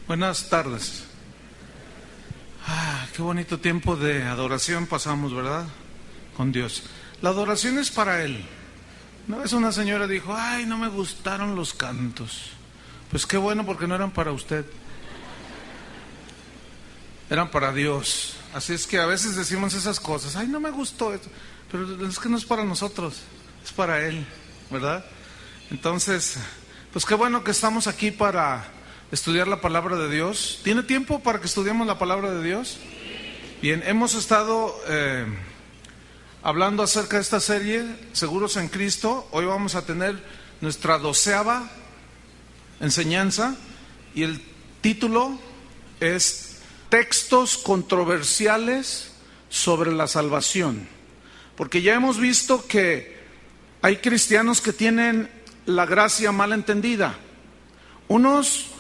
Buenas tardes. Qué bonito tiempo de adoración pasamos, ¿verdad? Con Dios. La adoración es para Él. Una vez una señora dijo, ay, no me gustaron los cantos. Pues qué bueno, porque no eran para usted. Eran para Dios. Así es que a veces decimos esas cosas, ay, no me gustó esto. Pero es que no es para nosotros, es para Él, ¿verdad? Entonces, pues qué bueno que estamos aquí para estudiar la palabra de Dios. ¿Tiene tiempo para que estudiemos la palabra de Dios? Bien, hemos estado hablando acerca de esta serie, Seguros en Cristo. Hoy vamos a tener nuestra 12ª enseñanza y el título es Textos controversiales sobre la salvación. Porque ya hemos visto que hay cristianos que tienen la gracia mal entendida. Unos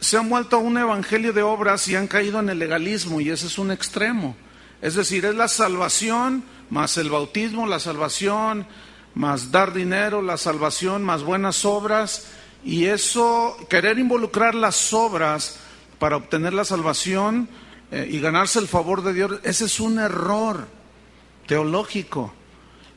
se han vuelto a un evangelio de obras y han caído en el legalismo, y ese es un extremo. Es decir, es la salvación más el bautismo, la salvación más dar dinero, la salvación más buenas obras, y eso, querer involucrar las obras para obtener la salvación y ganarse el favor de Dios, ese es un error teológico.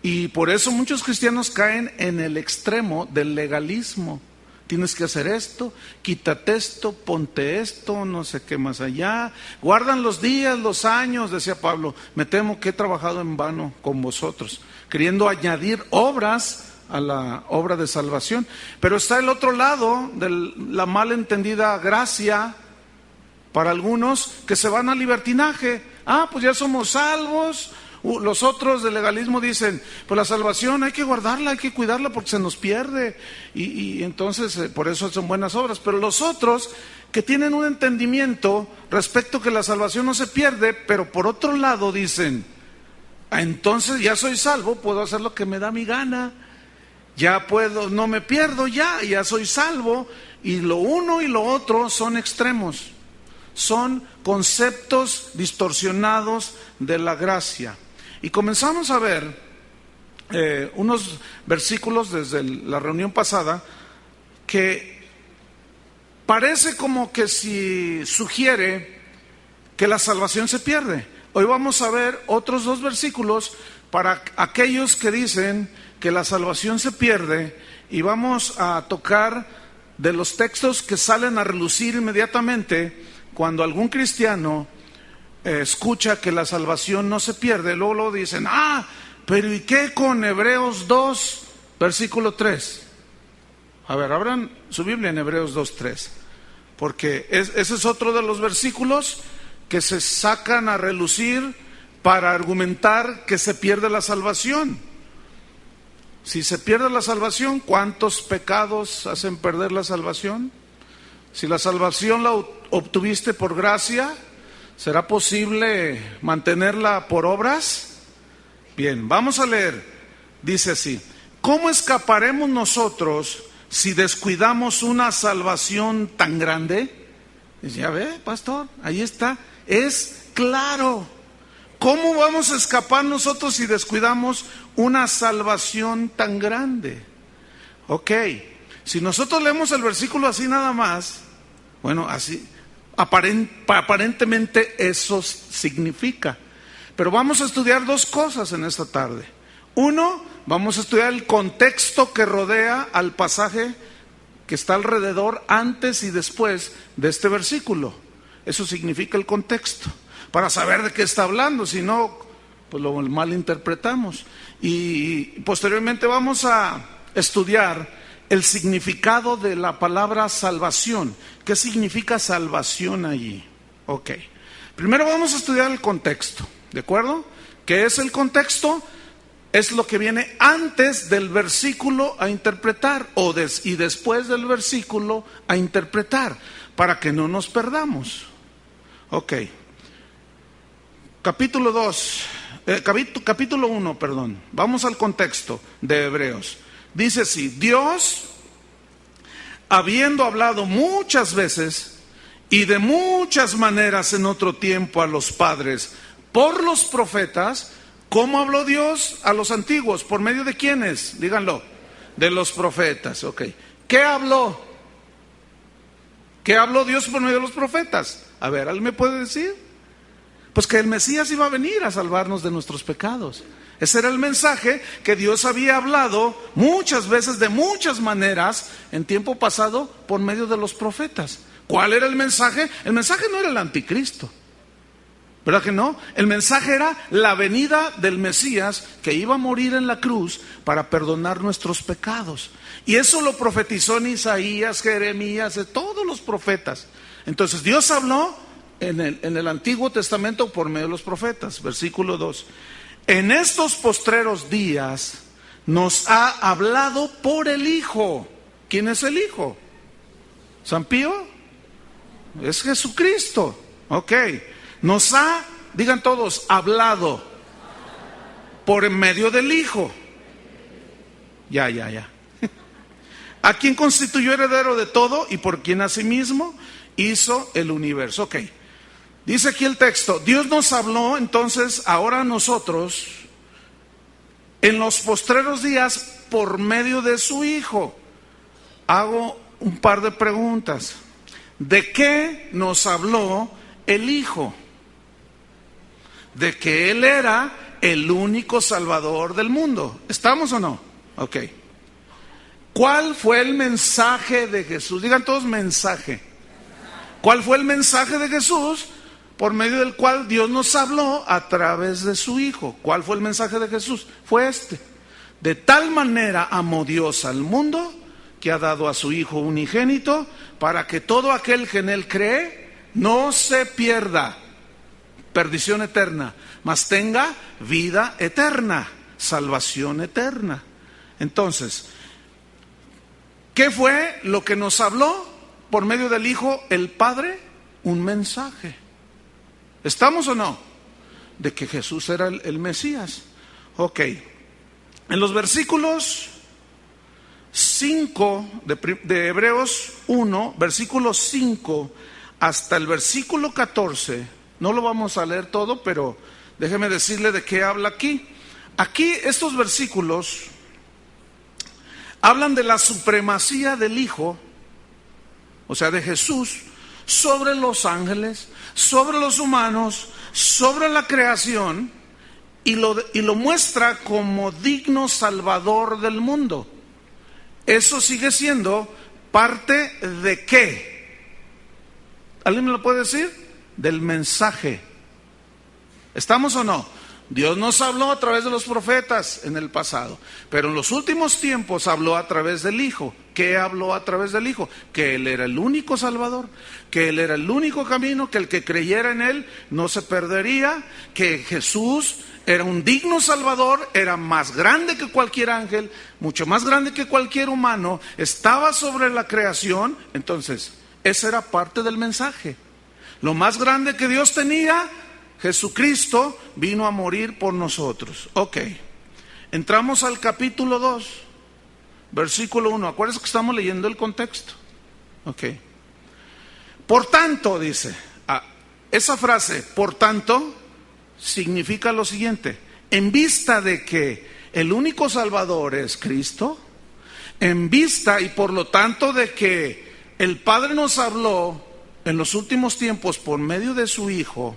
Y por eso muchos cristianos caen en el extremo del legalismo. Tienes que hacer esto, quítate esto, ponte esto, no sé qué más allá. Guardan los días, los años, decía Pablo. Me temo que he trabajado en vano con vosotros, queriendo añadir obras a la obra de salvación. Pero está el otro lado de la mal entendida gracia para algunos que se van al libertinaje. Pues ya somos salvos. Los otros del legalismo dicen, pues la salvación hay que guardarla, hay que cuidarla porque se nos pierde, y entonces por eso son buenas obras. Pero los otros que tienen un entendimiento respecto que la salvación no se pierde, pero por otro lado dicen, entonces ya soy salvo, puedo hacer lo que me da mi gana, ya puedo, no me pierdo, ya soy salvo. Y lo uno y lo otro son extremos, son conceptos distorsionados de la gracia. Y comenzamos a ver unos versículos desde la reunión pasada que parece como que si sugiere que la salvación se pierde. Hoy vamos a ver otros 2 versículos para aquellos que dicen que la salvación se pierde, y vamos a tocar de los textos que salen a relucir inmediatamente cuando algún cristiano escucha que la salvación no se pierde. Luego dicen, pero ¿y qué con Hebreos 2, versículo 3? A ver, abran su Biblia en Hebreos 2, 3, porque ese es otro de los versículos que se sacan a relucir para argumentar que se pierde la salvación. Si se pierde la salvación, ¿cuántos pecados hacen perder la salvación? Si la salvación la obtuviste por gracia, ¿será posible mantenerla por obras? Bien, vamos a leer. Dice así: ¿cómo escaparemos nosotros si descuidamos una salvación tan grande? Ya ve, pastor, ahí está, es claro. ¿Cómo vamos a escapar nosotros si descuidamos una salvación tan grande? Ok, si nosotros leemos el versículo así nada más, bueno, así aparentemente eso significa. Pero vamos a estudiar 2 cosas en esta tarde. Uno, vamos a estudiar el contexto que rodea al pasaje que está alrededor, antes y después de este versículo. Eso significa el contexto, para saber de qué está hablando, si no, pues lo malinterpretamos. Y posteriormente vamos a estudiar el significado de la palabra salvación. ¿Qué significa salvación allí? Ok. Primero vamos a estudiar el contexto, ¿de acuerdo? ¿Qué es el contexto? Es lo que viene antes del versículo a interpretar, y después del versículo a interpretar, para que no nos perdamos. Ok. Capítulo 1, perdón. Vamos al contexto de Hebreos. Dice así: Dios, habiendo hablado muchas veces y de muchas maneras en otro tiempo a los padres por los profetas. ¿Cómo habló Dios a los antiguos? ¿Por medio de quiénes? Díganlo. De los profetas, ok. ¿Qué habló? ¿Qué habló Dios por medio de los profetas? A ver, ¿alguien me puede decir? Pues que el Mesías iba a venir a salvarnos de nuestros pecados. Ese era el mensaje que Dios había hablado muchas veces, de muchas maneras, en tiempo pasado, por medio de los profetas. ¿Cuál era el mensaje? El mensaje no era el anticristo, ¿verdad que no? El mensaje era la venida del Mesías que iba a morir en la cruz para perdonar nuestros pecados. Y eso lo profetizó en Isaías, Jeremías, de todos los profetas. Entonces Dios habló en el Antiguo Testamento por medio de los profetas. Versículo 2. En estos postreros días nos ha hablado por el Hijo. ¿Quién es el Hijo? ¿San Pío? Es Jesucristo. Ok. Nos ha, digan todos, hablado por medio del Hijo. Ya. A quien constituyó heredero de todo y por quien asimismo hizo el universo. Ok. Dice aquí el texto, Dios nos habló entonces ahora a nosotros en los postreros días por medio de su Hijo. Hago un par de preguntas. ¿De qué nos habló el Hijo? De que Él era el único Salvador del mundo. ¿Estamos o no? Ok. ¿Cuál fue el mensaje de Jesús? Digan todos mensaje. ¿Cuál fue el mensaje de Jesús por medio del cual Dios nos habló a través de su Hijo? ¿Cuál fue el mensaje de Jesús? Fue este: de tal manera amó Dios al mundo que ha dado a su Hijo unigénito para que todo aquel que en Él cree no se pierda, perdición eterna, mas tenga vida eterna, salvación eterna. Entonces, ¿qué fue lo que nos habló por medio del Hijo el Padre? Un mensaje. ¿Estamos o no? De que Jesús era el Mesías. Ok. En los versículos 5 de Hebreos 1, versículo 5 hasta el versículo 14, no lo vamos a leer todo, pero déjeme decirle de qué habla aquí. Aquí estos versículos hablan de la supremacía del Hijo, o sea, de Jesús, sobre los ángeles, sobre los humanos, sobre la creación, y lo muestra como digno Salvador del mundo. Eso sigue siendo parte de ¿qué? ¿Alguien me lo puede decir? Del mensaje. ¿Estamos o no? Dios nos habló a través de los profetas en el pasado, pero en los últimos tiempos habló a través del Hijo. ¿Qué habló a través del Hijo? Que Él era el único Salvador, que Él era el único camino, que el que creyera en Él no se perdería, que Jesús era un digno Salvador, era más grande que cualquier ángel, mucho más grande que cualquier humano, estaba sobre la creación. Entonces, esa era parte del mensaje. Lo más grande que Dios tenía, Jesucristo vino a morir por nosotros. Ok, entramos al capítulo 2, versículo 1. Acuérdense que estamos leyendo el contexto. Ok. Por tanto, dice, esa frase, por tanto, significa lo siguiente: en vista de que el único Salvador es Cristo, en vista y por lo tanto de que el Padre nos habló en los últimos tiempos por medio de su Hijo,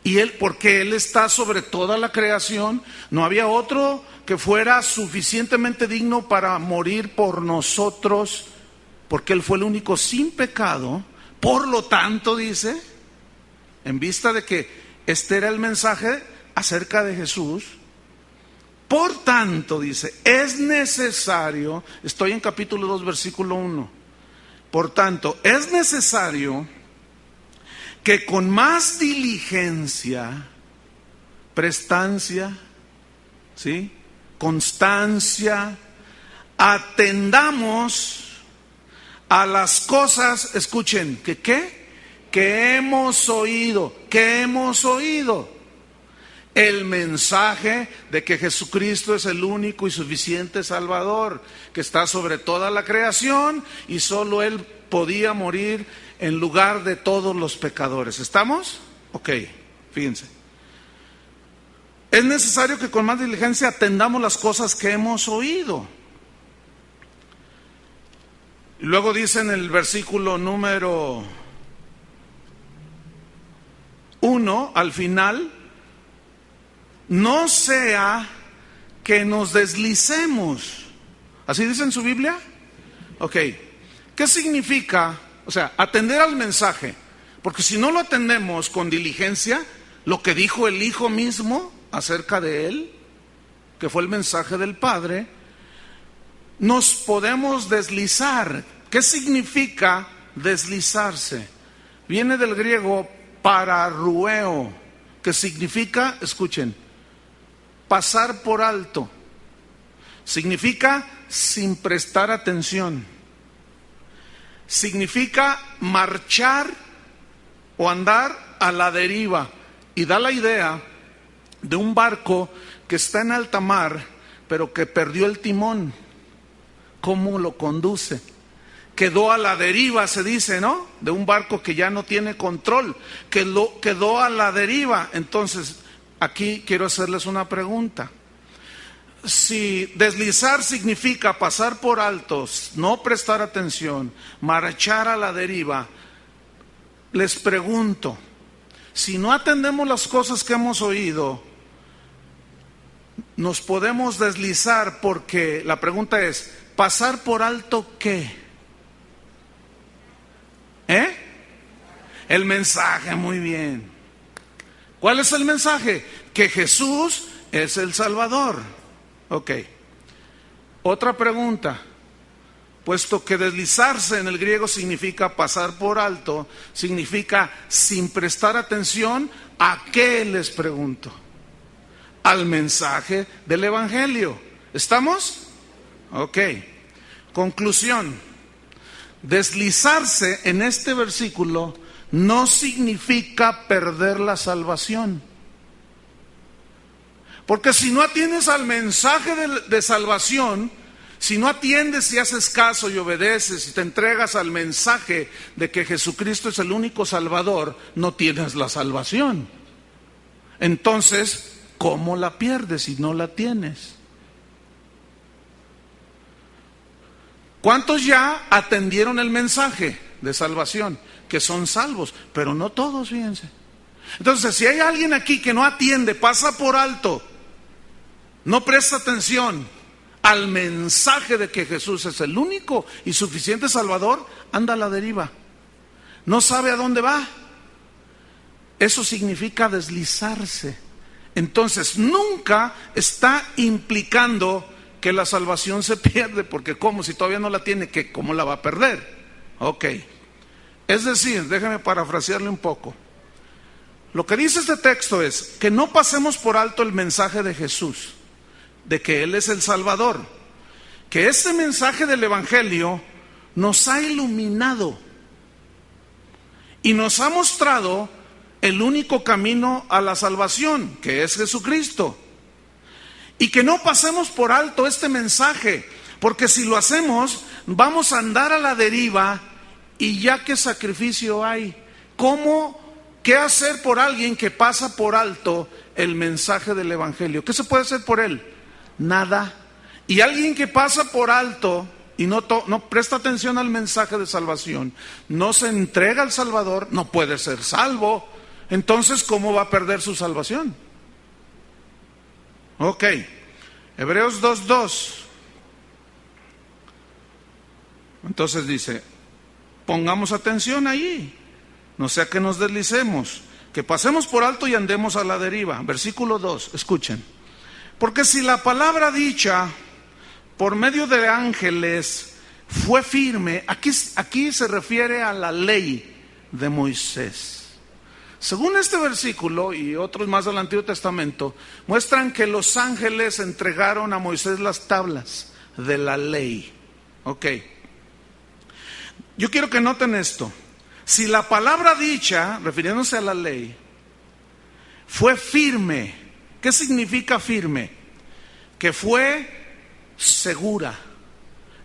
y Él, porque Él está sobre toda la creación, no había otro que fuera suficientemente digno para morir por nosotros, porque Él fue el único sin pecado. Por lo tanto, dice, en vista de que este era el mensaje acerca de Jesús, por tanto, dice, es necesario, estoy en capítulo 2, versículo 1, por tanto, es necesario que con más diligencia, prestancia, ¿sí?, constancia, atendamos a las cosas, escuchen, que hemos oído, el mensaje de que Jesucristo es el único y suficiente Salvador, que está sobre toda la creación y solo Él podía morir en lugar de todos los pecadores. ¿Estamos? Ok, fíjense. Es necesario que con más diligencia atendamos las cosas que hemos oído. Y luego dice en el versículo número 1, al final, no sea que nos deslicemos. ¿Así dice en su Biblia? Ok. ¿Qué significa? O sea, atender al mensaje. Porque si no lo atendemos con diligencia, lo que dijo el Hijo mismo acerca de Él, que fue el mensaje del Padre, nos podemos deslizar. ¿Qué significa deslizarse? Viene del griego pararrueo, que significa, escuchen, pasar por alto. Significa sin prestar atención. Significa marchar o andar a la deriva. Y da la idea de un barco que está en alta mar, pero que perdió el timón. ¿Cómo lo conduce? Quedó a la deriva, se dice, ¿no? De un barco que ya no tiene control, quedó a la deriva. Entonces, aquí quiero hacerles una pregunta. Si deslizar significa pasar por altos, no prestar atención, marchar a la deriva, les pregunto, si no atendemos las cosas que hemos oído, nos podemos deslizar, porque la pregunta es, ¿pasar por alto qué? El mensaje, muy bien. ¿Cuál es el mensaje? Que Jesús es el Salvador. Ok. Otra pregunta. Puesto que deslizarse en el griego significa pasar por alto, significa sin prestar atención, ¿a qué les pregunto? Al mensaje del Evangelio. ¿Estamos? Ok. Conclusión. Deslizarse en este versículo no significa perder la salvación. Porque si no atiendes al mensaje de salvación, si no atiendes y haces caso y obedeces y te entregas al mensaje de que Jesucristo es el único Salvador, no tienes la salvación. Entonces, ¿cómo la pierdes si no la tienes? ¿Cuántos ya atendieron el mensaje de salvación? Que son salvos, pero no todos, fíjense. Entonces, si hay alguien aquí que no atiende, pasa por alto, no presta atención al mensaje de que Jesús es el único y suficiente Salvador, anda a la deriva, no sabe a dónde va. Eso significa deslizarse. Entonces, nunca está implicando que la salvación se pierde, porque ¿cómo? Si todavía no la tiene, ¿cómo la va a perder? Ok. Es decir, déjeme parafrasearle un poco. Lo que dice este texto es que no pasemos por alto el mensaje de Jesús, de que Él es el Salvador, que este mensaje del Evangelio nos ha iluminado y nos ha mostrado el único camino a la salvación, que es Jesucristo. Y que no pasemos por alto este mensaje, porque si lo hacemos, vamos a andar a la deriva. ¿Y ya qué sacrificio hay? ¿Qué hacer por alguien que pasa por alto el mensaje del Evangelio? ¿Qué se puede hacer por él? Nada. Y alguien que pasa por alto y no presta atención al mensaje de salvación, no se entrega al Salvador, no puede ser salvo. Entonces, ¿cómo va a perder su salvación? Ok. Hebreos 2:2. Entonces dice, pongamos atención ahí, no sea que nos deslicemos, que pasemos por alto y andemos a la deriva. Versículo 2, escuchen. Porque si la palabra dicha por medio de ángeles fue firme, aquí se refiere a la ley de Moisés. Según este versículo y otros más del Antiguo Testamento, muestran que los ángeles entregaron a Moisés las tablas de la ley. Ok. Yo quiero que noten esto. Si la palabra dicha, refiriéndose a la ley, fue firme, ¿qué significa firme? Que fue segura.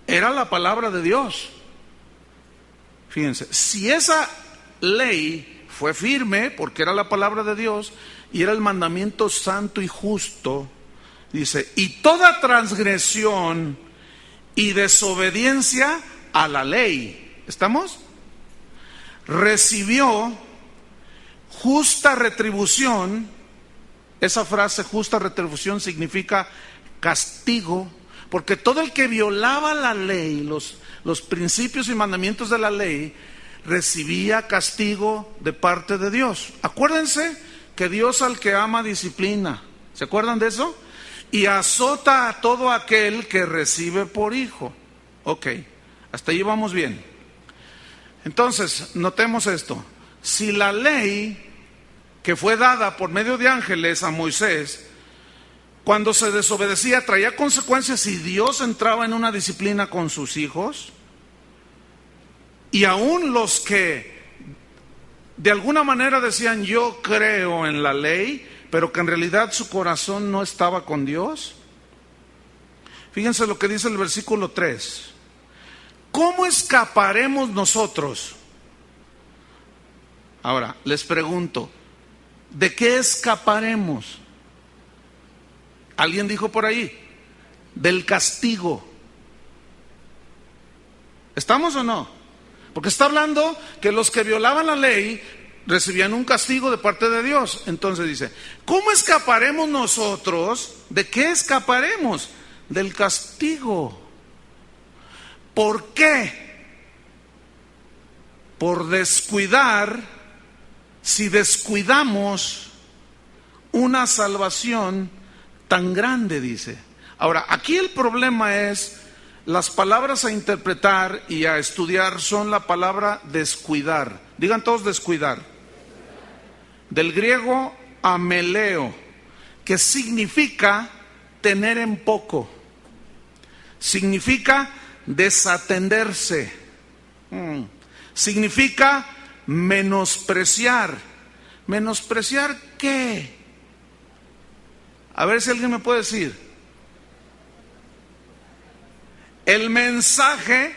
Era la palabra de Dios. Fíjense, si esa ley fue firme, porque era la palabra de Dios y era el mandamiento santo y justo, dice, y toda transgresión y desobediencia a la ley. ¿Estamos? Recibió justa retribución. Esa frase justa retribución significa castigo, porque todo el que violaba la ley, los principios y mandamientos de la ley, recibía castigo de parte de Dios. Acuérdense que Dios al que ama disciplina. ¿Se acuerdan de eso? Y azota a todo aquel que recibe por hijo. Ok, hasta ahí vamos bien. Entonces, notemos esto. Si la ley que fue dada por medio de ángeles a Moisés, cuando se desobedecía, traía consecuencias y Dios entraba en una disciplina con sus hijos, y aún los que de alguna manera decían yo creo en la ley, pero que en realidad su corazón no estaba con Dios. Fíjense lo que dice el versículo 3. ¿Cómo escaparemos nosotros? Ahora, les pregunto, ¿de qué escaparemos? Alguien dijo por ahí, del castigo. ¿Estamos o no? Porque está hablando que los que violaban la ley recibían un castigo de parte de Dios. Entonces dice, ¿cómo escaparemos nosotros? ¿De qué escaparemos? Del castigo. ¿Por qué? Por descuidar, si descuidamos una salvación tan grande, dice. Ahora, aquí el problema es, las palabras a interpretar y a estudiar son la palabra descuidar. Digan todos descuidar. Del griego ameleo, que significa tener en poco. Significa desatenderse. Significa menospreciar. ¿Menospreciar qué? A ver si alguien me puede decir. El mensaje,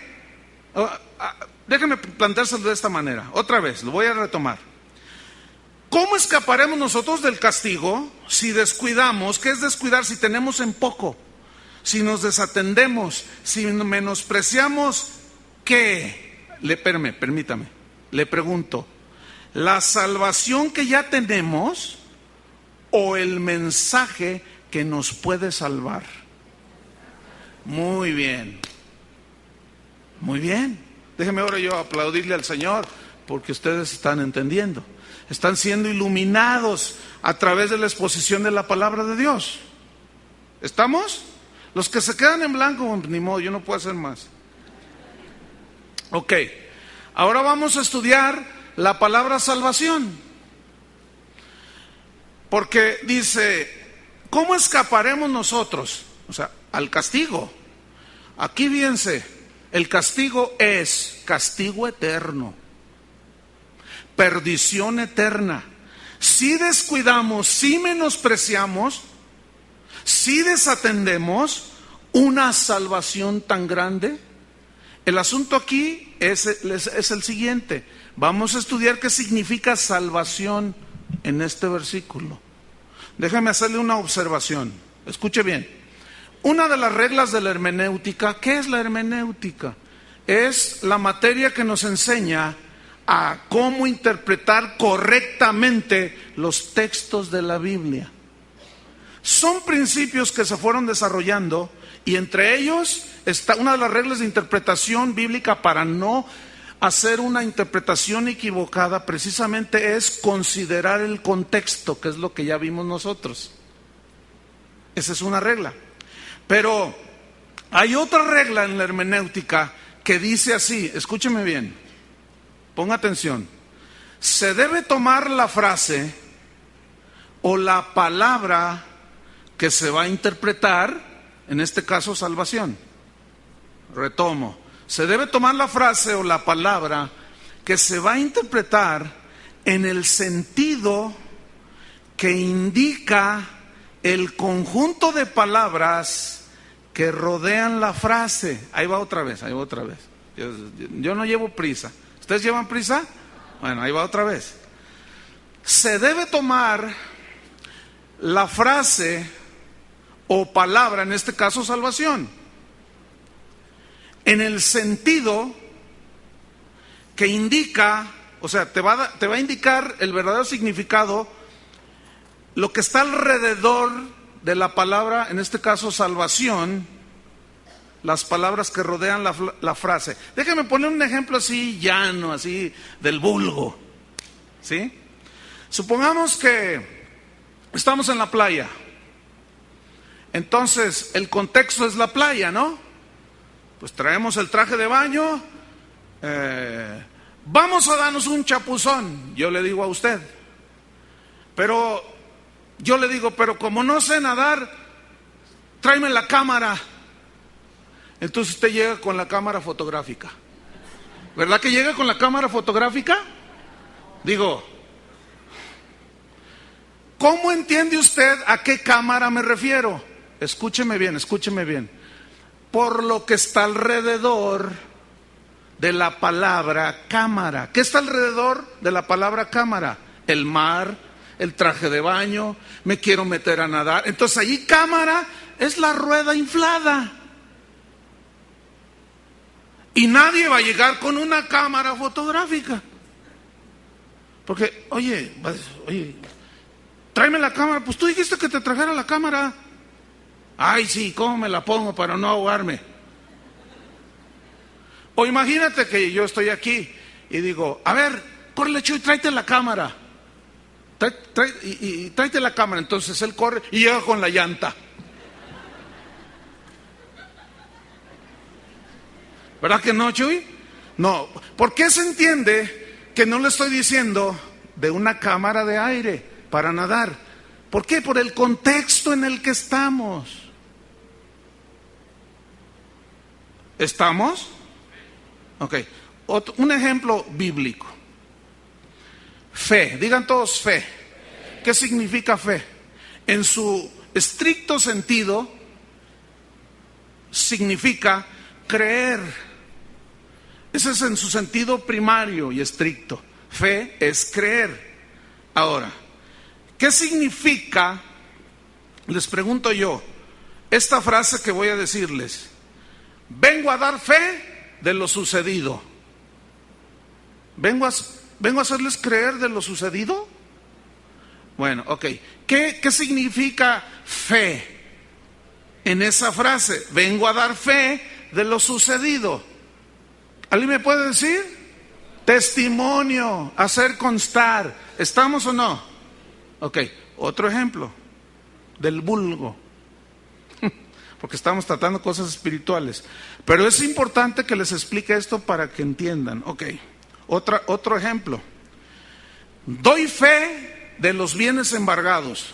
déjenme planteárselo de esta manera, otra vez, lo voy a retomar. ¿Cómo escaparemos nosotros del castigo si descuidamos? ¿Qué es descuidar? Si tenemos en poco, si nos desatendemos, si menospreciamos, ¿qué? Permítame, le pregunto, ¿la salvación que ya tenemos o el mensaje que nos puede salvar? Muy bien, muy bien. Déjeme ahora yo aplaudirle al Señor, porque ustedes están entendiendo, están siendo iluminados a través de la exposición de la palabra de Dios. ¿Estamos? Los que se quedan en blanco, ni modo, yo no puedo hacer más. Ok, ahora vamos a estudiar la palabra salvación, porque dice, ¿cómo escaparemos nosotros? O sea, al castigo. Aquí fíjense, el castigo es castigo eterno, perdición eterna. Si descuidamos, si menospreciamos, si desatendemos una salvación tan grande. El asunto aquí es el siguiente. Vamos a estudiar qué significa salvación en este versículo. Déjame hacerle una observación. Escuche bien. Una de las reglas de la hermenéutica, ¿qué es la hermenéutica? Es la materia que nos enseña a cómo interpretar correctamente los textos de la Biblia. Son principios que se fueron desarrollando y entre ellos está una de las reglas de interpretación bíblica para no hacer una interpretación equivocada, precisamente es considerar el contexto, que es lo que ya vimos nosotros. Esa es una regla. Pero hay otra regla en la hermenéutica que dice así, escúcheme bien, ponga atención. Se debe tomar la frase o la palabra que se va a interpretar, en este caso salvación. Retomo, se debe tomar la frase o la palabra que se va a interpretar en el sentido que indica el conjunto de palabras que rodean la frase. Ahí va otra vez. Yo no llevo prisa. ¿Ustedes llevan prisa? Bueno, ahí va otra vez. Se debe tomar la frase o palabra, en este caso salvación, en el sentido que indica, o sea, te va a indicar el verdadero significado, lo que está alrededor de la palabra, en este caso salvación, las palabras que rodean la frase. Déjame poner un ejemplo así llano, así del vulgo, ¿sí? Supongamos que estamos en la playa. Entonces, el contexto es la playa, ¿no? Pues traemos el traje de baño, vamos a darnos un chapuzón, yo le digo a usted. Pero yo le digo, pero como no sé nadar, tráeme la cámara. Entonces usted llega con la cámara fotográfica. ¿Verdad que llega con la cámara fotográfica? Digo, ¿cómo entiende usted a qué cámara me refiero? Escúcheme bien, escúcheme bien. Por lo que está alrededor de la palabra cámara. ¿Qué está alrededor de la palabra cámara? El mar, el traje de baño, me quiero meter a nadar. Entonces allí cámara es la rueda inflada. Y nadie va a llegar con una cámara fotográfica. Porque, oye, tráeme la cámara. Pues tú dijiste que te trajera la cámara. Ay, sí, ¿cómo me la pongo para no ahogarme? O imagínate que yo estoy aquí y digo, a ver, córrele, Chuy, tráete la cámara. Tráete la cámara. Entonces él corre y llega con la llanta. ¿Verdad que no, Chuy? No. ¿Por qué se entiende que no le estoy diciendo de una cámara de aire para nadar? ¿Por qué? Por el contexto en el que estamos. ¿Estamos? Ok. Un ejemplo bíblico. Fe. Digan todos fe. ¿Qué significa fe? En su estricto sentido, significa creer. Ese es en su sentido primario y estricto. Fe es creer. Ahora, ¿qué significa? Les pregunto yo, esta frase que voy a decirles. Vengo a dar fe de lo sucedido. Vengo a hacerles creer de lo sucedido. Bueno, ok. ¿Qué significa fe en esa frase? Vengo a dar fe de lo sucedido. ¿Alguien me puede decir? Testimonio, hacer constar. ¿Estamos o no? Ok, otro ejemplo del vulgo. Porque estamos tratando cosas espirituales. Pero es importante que les explique esto para que entiendan. Ok, otro ejemplo. Doy fe de los bienes embargados.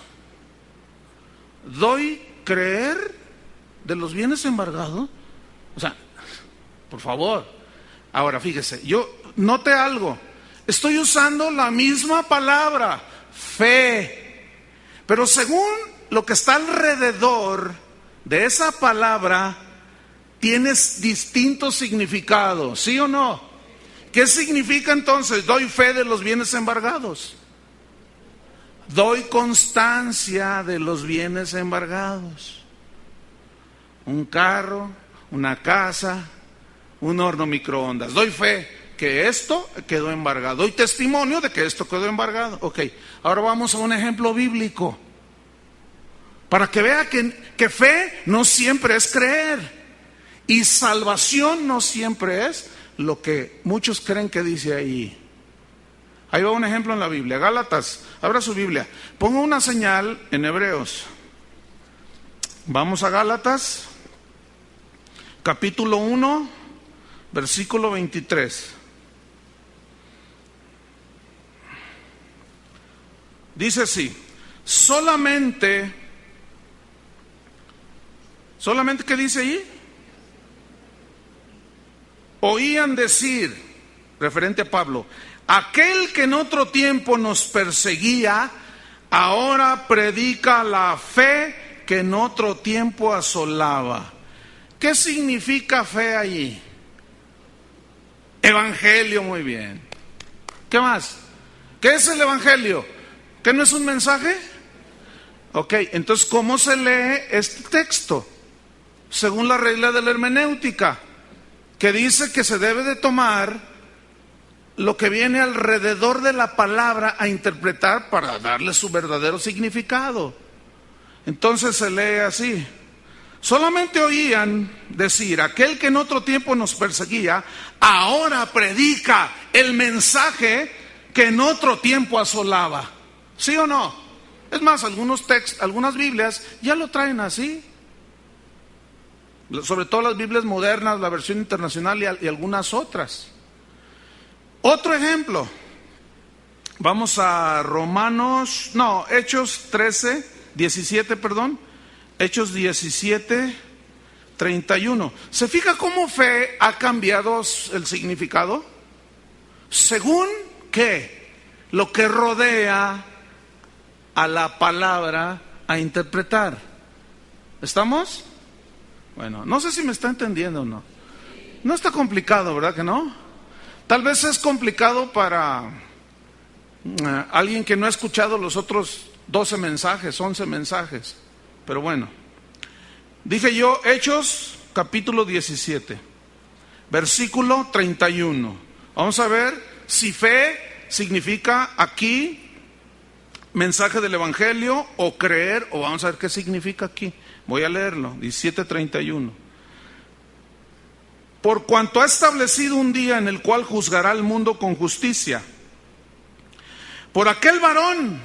¿Doy creer de los bienes embargados? O sea, por favor. Ahora fíjese, yo noté algo. Estoy usando la misma palabra, fe. Pero según lo que está alrededor de esa palabra, tienes distintos significados, ¿sí o no? ¿Qué significa entonces? Doy fe de los bienes embargados. Doy constancia de los bienes embargados. Un carro, una casa, un horno microondas. Doy fe que esto quedó embargado. Doy testimonio de que esto quedó embargado. Ok, ahora vamos a un ejemplo bíblico. Para que vea que fe no siempre es creer. Y salvación no siempre es lo que muchos creen que dice ahí. Ahí va un ejemplo en la Biblia. Gálatas, abra su Biblia. Ponga una señal en Hebreos. Vamos a Gálatas, capítulo 1, versículo 23. Dice así: solamente, ¿qué dice ahí? Oían decir, referente a Pablo, aquel que en otro tiempo nos perseguía, ahora predica la fe que en otro tiempo asolaba. ¿Qué significa fe allí? Evangelio, muy bien. ¿Qué más? ¿Qué es el evangelio? ¿Qué no es un mensaje? Ok, entonces, ¿cómo se lee este texto? Según la regla de la hermenéutica. que dice que se debe de tomar lo que viene alrededor de la palabra a interpretar para darle su verdadero significado. Entonces se lee así: solamente oían decir, aquel que en otro tiempo nos perseguía, ahora predica el mensaje que en otro tiempo asolaba. ¿Sí o no? Es más, algunas Biblias ya lo traen así. Sobre todo las Biblias modernas, la versión internacional y algunas otras. Otro ejemplo. Vamos a Hechos 17, Hechos 17, 31. ¿Se fija cómo fe ha cambiado el significado? Según ¿qué? Lo que rodea a la palabra a interpretar. ¿Estamos? Bueno, no sé si me está entendiendo o no. No está complicado, ¿verdad que no? Tal vez es complicado para alguien que no ha escuchado los otros 11 mensajes. Pero bueno, dije yo, Hechos capítulo 17, versículo 31. Vamos a ver si fe significa aquí mensaje del evangelio o creer, o vamos a ver qué significa aquí. Voy a leerlo, 17:31. Por cuanto ha establecido un día en el cual juzgará al mundo con justicia, por aquel varón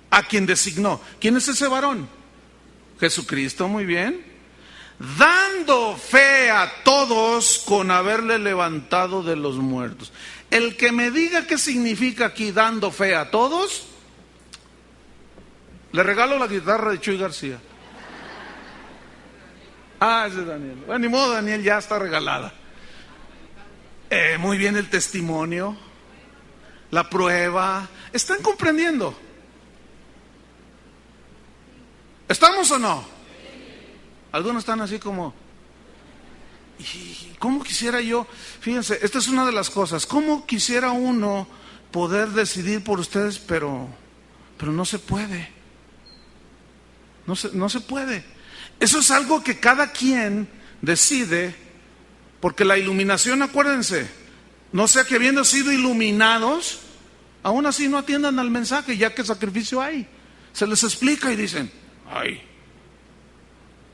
a quien designó. ¿Quién es ese varón? Jesucristo, muy bien. Dando fe a todos con haberle levantado de los muertos. El que me diga qué significa aquí dando fe a todos, le regalo la guitarra de Chuy García. Ese es Daniel. Bueno, ni modo, Daniel, ya está regalada. Muy bien el testimonio, la prueba. ¿Están comprendiendo? ¿Estamos o no? Algunos están así como, ¿y cómo quisiera yo? Fíjense, esta es una de las cosas. ¿Cómo quisiera uno poder decidir por ustedes, pero no se puede? No se puede. Eso es algo que cada quien decide, porque la iluminación, acuérdense, no sea que habiendo sido iluminados, aún así no atiendan al mensaje, ya que sacrificio hay. Se les explica y dicen, ay.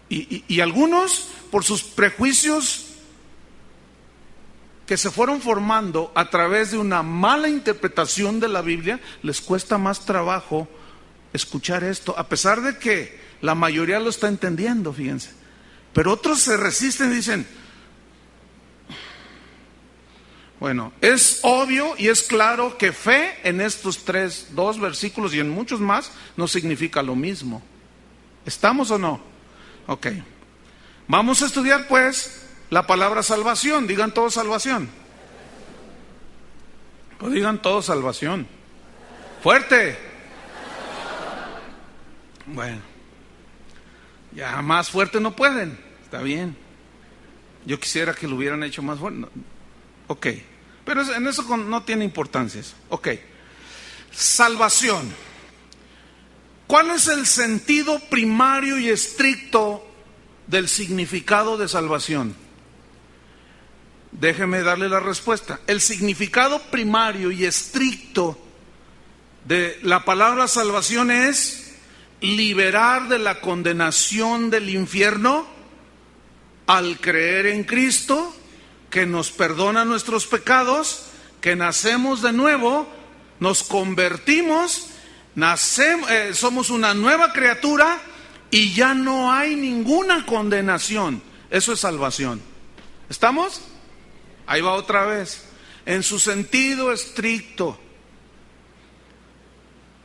Y algunos, por sus prejuicios que se fueron formando a través de una mala interpretación de la Biblia, les cuesta más trabajo escuchar esto, a pesar de que la mayoría lo está entendiendo, fíjense. Pero otros se resisten y dicen, bueno, es obvio y es claro que fe en estos dos versículos y en muchos más no significa lo mismo. ¿Estamos o no? Ok. Vamos a estudiar pues la palabra salvación. Digan todos salvación. O digan todos salvación. Fuerte. Bueno, ya más fuerte no pueden. Está bien. Yo quisiera que lo hubieran hecho más fuerte. No. Ok. Pero en eso no tiene importancia eso. Ok. Salvación. ¿Cuál es el sentido primario y estricto del significado de salvación? Déjeme darle la respuesta. El significado primario y estricto de la palabra salvación es liberar de la condenación del infierno al creer en Cristo, que nos perdona nuestros pecados, que nacemos de nuevo, nos convertimos, somos una nueva criatura y ya no hay ninguna condenación. Eso es salvación. ¿Estamos? Ahí va otra vez. En su sentido estricto,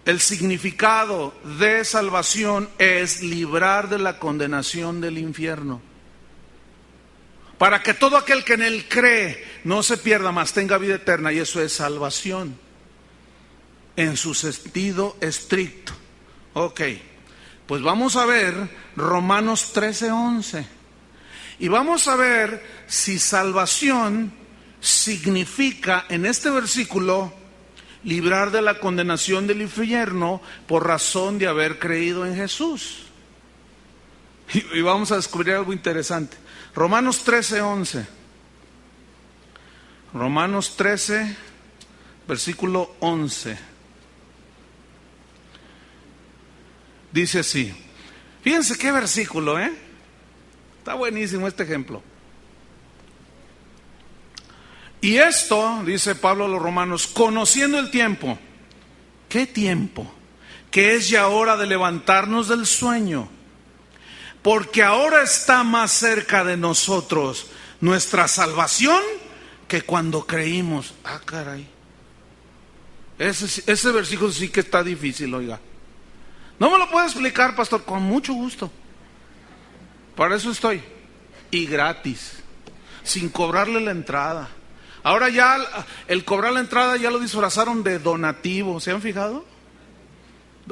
el significado de salvación es librar de la condenación del infierno, para que todo aquel que en él cree no se pierda, mas tenga vida eterna. Y eso es salvación en su sentido estricto. Ok, pues vamos a ver Romanos 13:11 y vamos a ver si salvación significa en este versículo librar de la condenación del infierno por razón de haber creído en Jesús. Y vamos a descubrir algo interesante. Romanos 13:11. Romanos 13, versículo 11. Dice así. Fíjense qué versículo, ¿eh? Está buenísimo este ejemplo. Y esto, dice Pablo a los romanos, conociendo el tiempo. ¿Qué tiempo? Que es ya hora de levantarnos del sueño. Porque ahora está más cerca de nosotros nuestra salvación que cuando creímos. Ah, caray. Ese versículo sí que está difícil, oiga. No me lo puede explicar, pastor, con mucho gusto. Para eso estoy. Y gratis, sin cobrarle la entrada. Ahora ya el cobrar la entrada ya lo disfrazaron de donativo. ¿Se han fijado?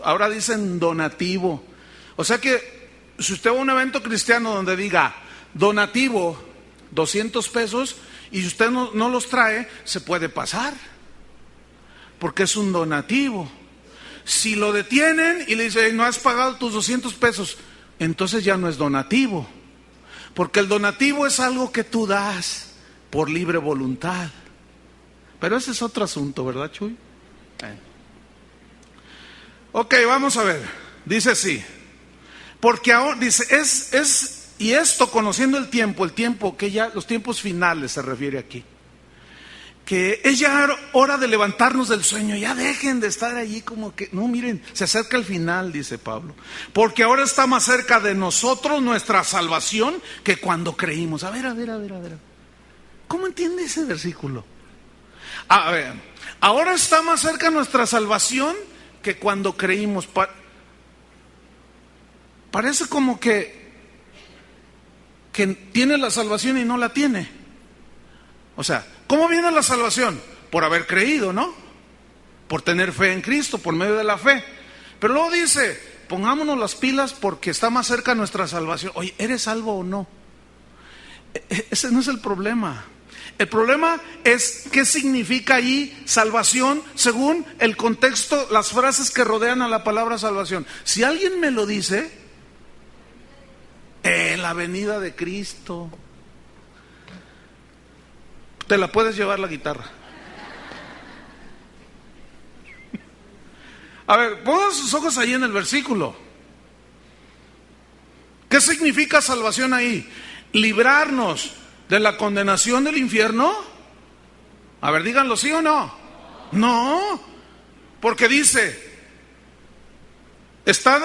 Ahora dicen donativo. O sea que si usted va a un evento cristiano donde diga donativo 200 pesos y si usted no los trae, se puede pasar. Porque es un donativo. Si lo detienen y le dicen, no has pagado tus 200 pesos, entonces ya no es donativo. Porque el donativo es algo que tú das por libre voluntad. Pero ese es otro asunto, ¿verdad, Chuy? Ok, vamos a ver. Dice así. Porque ahora, dice, y esto conociendo el tiempo que ya, los tiempos finales se refiere aquí. Que es ya hora de levantarnos del sueño, ya dejen de estar allí como que, no, miren, se acerca el final, dice Pablo, porque ahora está más cerca de nosotros nuestra salvación que cuando creímos. A ver, ¿cómo entiende ese versículo? A ver, ahora está más cerca nuestra salvación que cuando creímos. Parece como que tiene la salvación y no la tiene. O sea, ¿cómo viene la salvación? Por haber creído, ¿no? Por tener fe en Cristo, por medio de la fe. Pero luego dice, pongámonos las pilas porque está más cerca nuestra salvación. Oye, ¿eres salvo o no? Ese no es el problema. El problema es qué significa ahí salvación según el contexto, las frases que rodean a la palabra salvación. Si alguien me lo dice, la venida de Cristo. Te la puedes llevar la guitarra. A ver, pongan sus ojos ahí en el versículo. ¿Qué significa salvación ahí? Librarnos de la condenación del infierno. A ver, díganlo, ¿sí o no? No, porque dice, está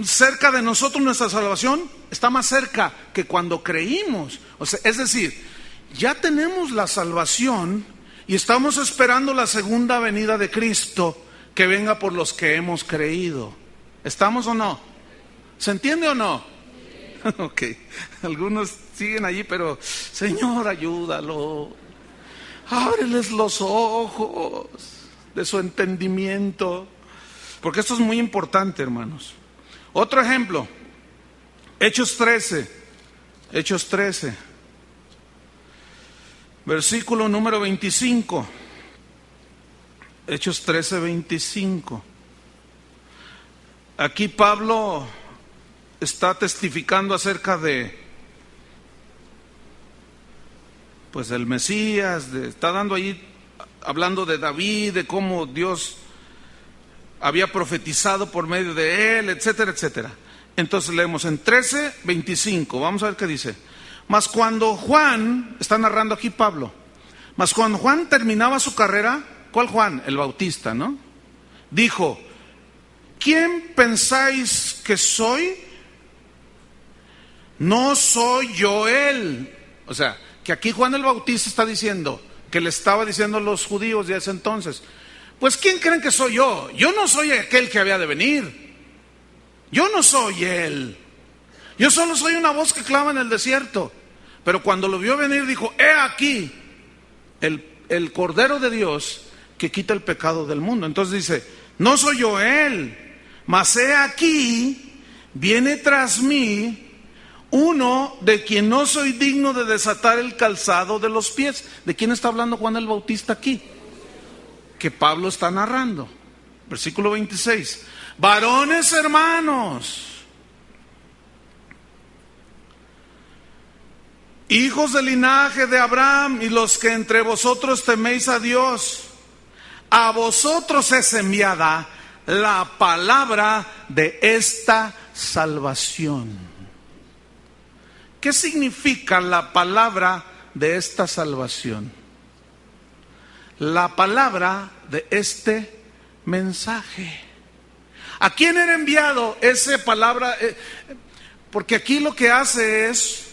cerca de nosotros nuestra salvación, está más cerca que cuando creímos. O sea, es decir, ya tenemos la salvación y estamos esperando la segunda venida de Cristo que venga por los que hemos creído. ¿Estamos o no? ¿Se entiende o no? Ok, algunos siguen allí, pero Señor, ayúdalo. Ábreles los ojos de su entendimiento. Porque esto es muy importante, hermanos. Otro ejemplo, Hechos 13. Versículo número 25. Hechos 13, 25. Aquí Pablo está testificando acerca de, pues, del Mesías, está dando ahí, hablando de David, de cómo Dios había profetizado por medio de él, etcétera, etcétera. Entonces leemos en 13, 25. Vamos a ver qué dice. Mas cuando Juan, está narrando aquí Pablo, mas cuando Juan terminaba su carrera, ¿cuál Juan? El Bautista, ¿no? Dijo, ¿quién pensáis que soy? No soy yo él. O sea, que aquí Juan el Bautista está diciendo, que le estaba diciendo a los judíos de ese entonces, pues ¿quién creen que soy yo? Yo no soy aquel que había de venir. Yo no soy él. Yo solo soy una voz que clama en el desierto. Pero cuando lo vio venir dijo, he aquí el Cordero de Dios que quita el pecado del mundo. Entonces dice, no soy yo él, mas he aquí, viene tras mí uno de quien no soy digno de desatar el calzado de los pies. ¿De quién está hablando Juan el Bautista aquí? Que Pablo está narrando. Versículo 26. Varones hermanos, hijos del linaje de Abraham y los que entre vosotros teméis a Dios, a vosotros es enviada la palabra de esta salvación. ¿Qué significa la palabra de esta salvación? La palabra de este mensaje. ¿A quién era enviado esa palabra? Porque aquí lo que hace es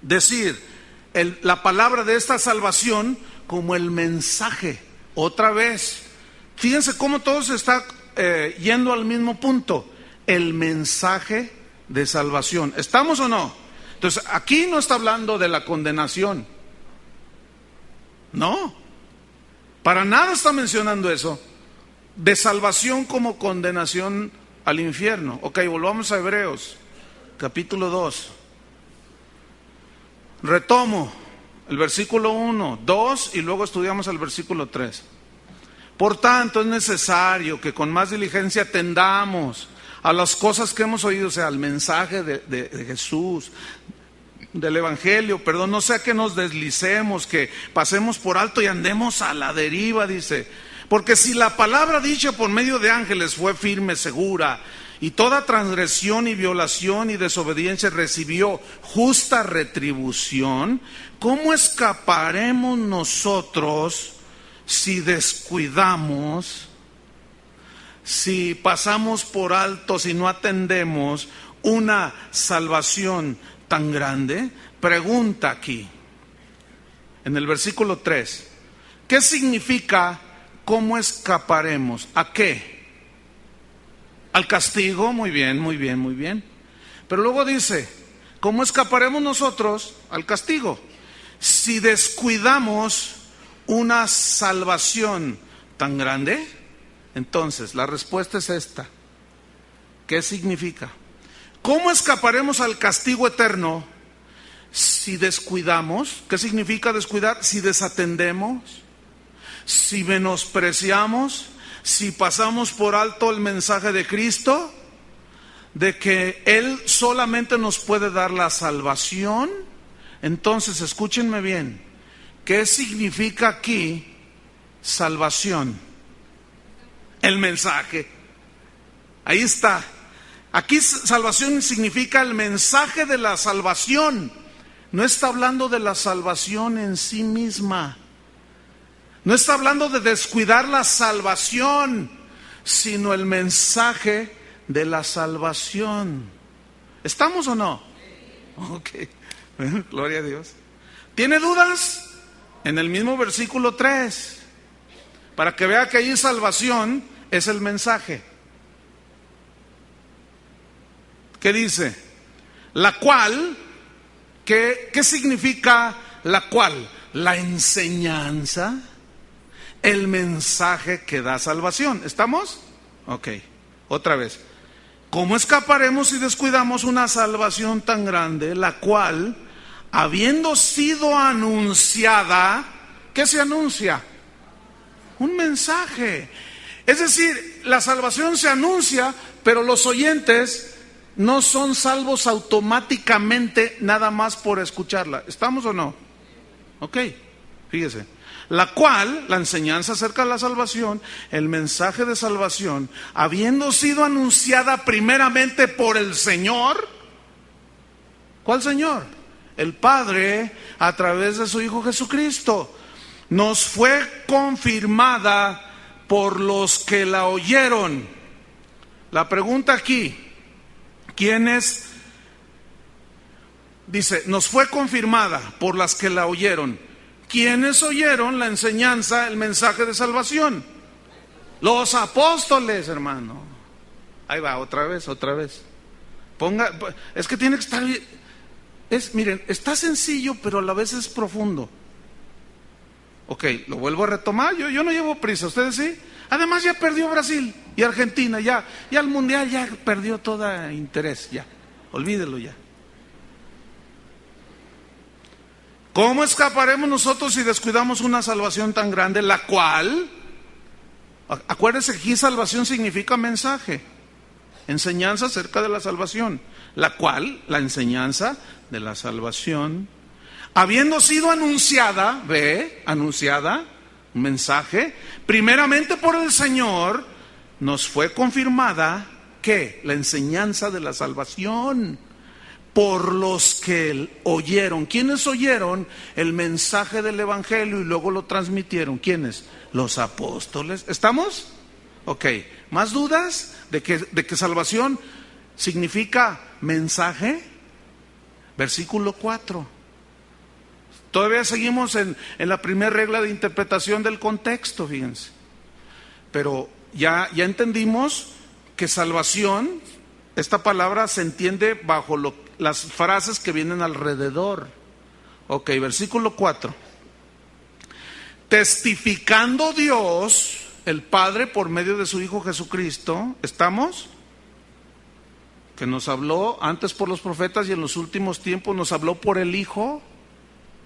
decir la palabra de esta salvación como el mensaje. Otra vez, fíjense cómo todo se está yendo al mismo punto. El mensaje de salvación. ¿Estamos o no? Entonces, aquí no está hablando de la condenación. No, para nada está mencionando eso. De salvación como condenación al infierno. Ok, volvamos a Hebreos, capítulo 2. Retomo el versículo 1, 2 y luego estudiamos el versículo 3. Por tanto, es necesario que con más diligencia atendamos a las cosas que hemos oído, o sea, al mensaje de Jesús, del Evangelio, perdón, no sea que nos deslicemos, que pasemos por alto y andemos a la deriva, dice. Porque si la palabra dicha por medio de ángeles fue firme, segura, y toda transgresión y violación y desobediencia recibió justa retribución, ¿cómo escaparemos nosotros si descuidamos, si pasamos por alto, si no atendemos una salvación tan grande? Pregunta aquí, en el versículo 3, ¿qué significa cómo escaparemos? ¿A qué? Al castigo. Muy bien, muy bien, muy bien. Pero luego dice, ¿cómo escaparemos nosotros al castigo? Si descuidamos una salvación tan grande. Entonces, la respuesta es esta. ¿Qué significa? ¿Cómo escaparemos al castigo eterno si descuidamos? ¿Qué significa descuidar? Si desatendemos, si menospreciamos, si pasamos por alto el mensaje de Cristo, de que Él solamente nos puede dar la salvación. Entonces, escúchenme bien, ¿qué significa aquí salvación? El mensaje. Ahí está. Aquí salvación significa el mensaje de la salvación. No está hablando de la salvación en sí misma. No está hablando de descuidar la salvación, sino el mensaje de la salvación. ¿Estamos o no? Ok, bueno, gloria a Dios. ¿Tiene dudas? En el mismo versículo 3, para que vea que ahí salvación es el mensaje. ¿Qué dice? La cual, ¿qué significa la cual? La enseñanza, el mensaje que da salvación. ¿Estamos? Ok, otra vez. ¿Cómo escaparemos si descuidamos una salvación tan grande, la cual, habiendo sido anunciada, ¿qué se anuncia? Un mensaje. Es decir, la salvación se anuncia, pero los oyentes no son salvos automáticamente nada más por escucharla. ¿Estamos o no? Ok, fíjese. La cual, la enseñanza acerca de la salvación, el mensaje de salvación, habiendo sido anunciada primeramente por el Señor. ¿Cuál Señor? El Padre, a través de su Hijo Jesucristo. Nos fue confirmada por los que la oyeron. La pregunta aquí, ¿quién es? Dice, nos fue confirmada por las que la oyeron. ¿Quiénes oyeron la enseñanza, el mensaje de salvación? Los apóstoles, hermano. Ahí va, otra vez. Es que tiene que estar, miren, está sencillo, pero a la vez es profundo. Ok, lo vuelvo a retomar, yo no llevo prisa, ¿ustedes sí? Además ya perdió Brasil y Argentina, ya el mundial ya perdió todo interés, ya, olvídelo ya. ¿Cómo escaparemos nosotros si descuidamos una salvación tan grande, la cual, acuérdense que aquí salvación significa mensaje, enseñanza acerca de la salvación, la cual, la enseñanza de la salvación, habiendo sido anunciada, un mensaje, primeramente por el Señor, nos fue confirmada, ¿qué? La enseñanza de la salvación por los que oyeron. ¿Quiénes oyeron el mensaje del Evangelio y luego lo transmitieron? ¿Quiénes? Los apóstoles. ¿Estamos? Ok. ¿Más dudas de que salvación significa mensaje? Versículo 4. Todavía seguimos en la primera regla de interpretación del contexto, fíjense. Pero ya entendimos que salvación, esta palabra se entiende bajo las frases que vienen alrededor. Ok, versículo 4. Testificando Dios, el Padre, por medio de su Hijo Jesucristo, ¿estamos? Que nos habló antes por los profetas y en los últimos tiempos nos habló por el Hijo.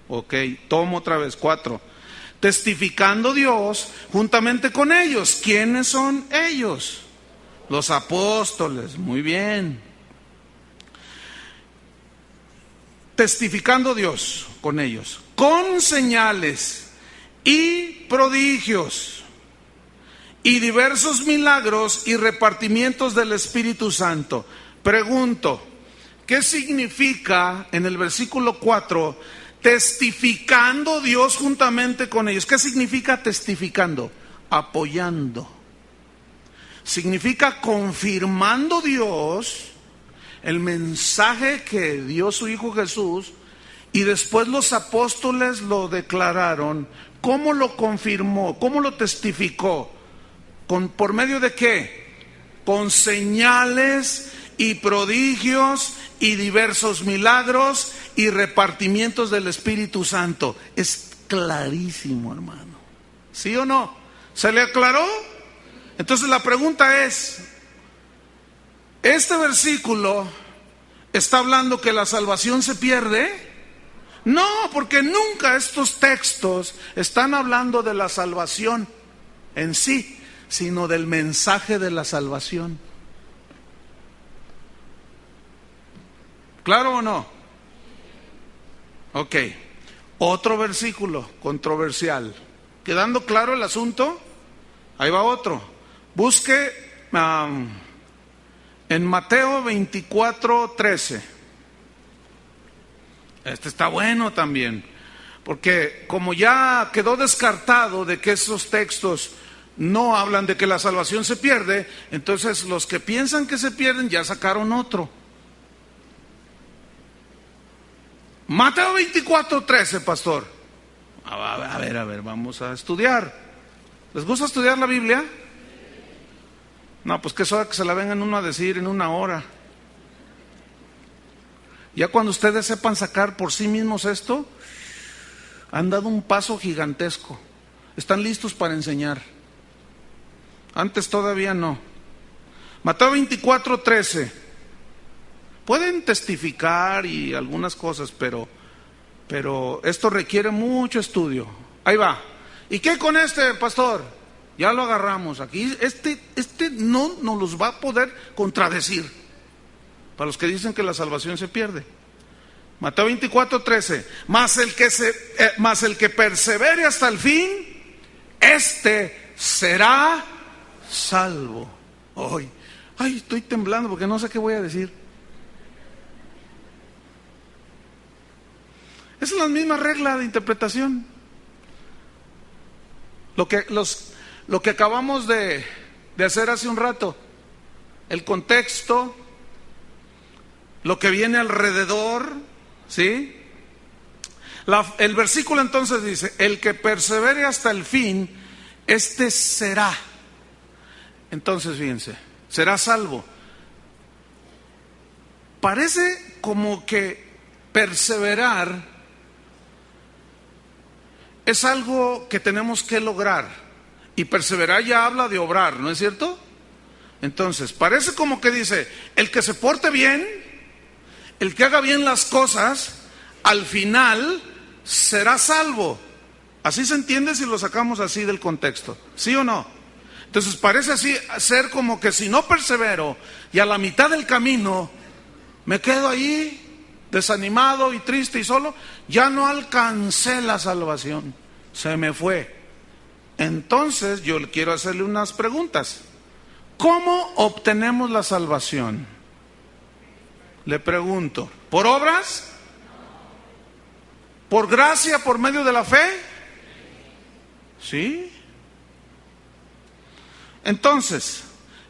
Ok, tomo otra vez, 4. Testificando Dios juntamente con ellos. ¿Quiénes son ellos? Los apóstoles, muy bien. Testificando Dios con ellos, con señales y prodigios y diversos milagros y repartimientos del Espíritu Santo. Pregunto, ¿qué significa en el versículo 4, testificando Dios juntamente con ellos? ¿Qué significa testificando? Apoyando. Significa confirmando Dios el mensaje que dio su Hijo Jesús, y después los apóstoles lo declararon. ¿Cómo lo confirmó? ¿Cómo lo testificó? ¿Por medio de qué? Con señales y prodigios y diversos milagros y repartimientos del Espíritu Santo. Es clarísimo, hermano. ¿Sí o no? ¿Se le aclaró? Entonces la pregunta es, ¿este versículo está hablando que la salvación se pierde? No, porque nunca estos textos están hablando de la salvación en sí, sino del mensaje de la salvación. ¿Claro o no? Ok. Otro versículo controversial. ¿Quedando claro el asunto? Ahí va otro. Busque en Mateo 24:13. Este está bueno también, porque como ya quedó descartado de que esos textos no hablan de que la salvación se pierde, entonces los que piensan que se pierden ya sacaron otro. Mateo 24:13, pastor. A ver, vamos a estudiar. ¿Les gusta estudiar la Biblia? No, pues que es hora que se la vengan uno a decir en una hora. Ya cuando ustedes sepan sacar por sí mismos esto, han dado un paso gigantesco. Están listos para enseñar. Antes todavía no. Mateo 24:13. Pueden testificar y algunas cosas, pero esto requiere mucho estudio. Ahí va. ¿Y qué con este, pastor? Ya lo agarramos. Aquí este no nos los va a poder contradecir. Para los que dicen que la salvación se pierde. Mateo 24:13. Mas el que persevere hasta el fin, este será salvo. Ay, estoy temblando porque no sé qué voy a decir. Esa es la misma regla de interpretación. Lo que acabamos de hacer hace un rato. El contexto, lo que viene alrededor, ¿sí? El versículo entonces dice, el que persevere hasta el fin, este será. Entonces fíjense, será salvo. Parece como que perseverar es algo que tenemos que lograr. Y perseverar ya habla de obrar, ¿no es cierto? Entonces, parece como que dice, el que se porte bien, el que haga bien las cosas, al final será salvo. Así se entiende si lo sacamos así del contexto, ¿sí o no? Entonces parece así ser como que si no persevero y a la mitad del camino me quedo ahí, desanimado y triste y solo, ya no alcancé la salvación, se me fue. Entonces yo quiero hacerle unas preguntas. ¿Cómo obtenemos la salvación? Le pregunto, ¿por obras? ¿Por gracia, por medio de la fe? ¿Sí? Entonces,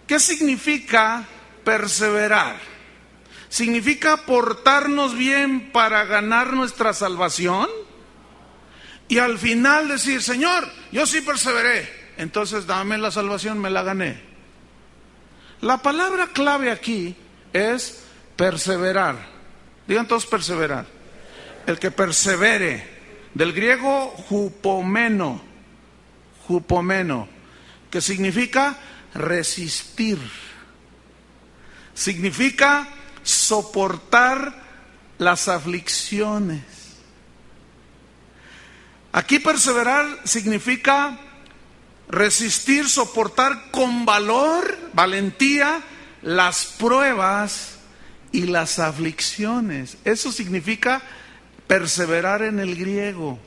¿qué significa perseverar? ¿Significa portarnos bien para ganar nuestra salvación? Y al final decir, Señor, yo sí perseveré, entonces dame la salvación, me la gané. La palabra clave aquí es perseverar. Digan todos perseverar. El que persevere, del griego hupomeno, que significa resistir, significa soportar las aflicciones. Aquí perseverar significa resistir, soportar con valor, valentía, las pruebas y las aflicciones. Eso significa perseverar en el griego.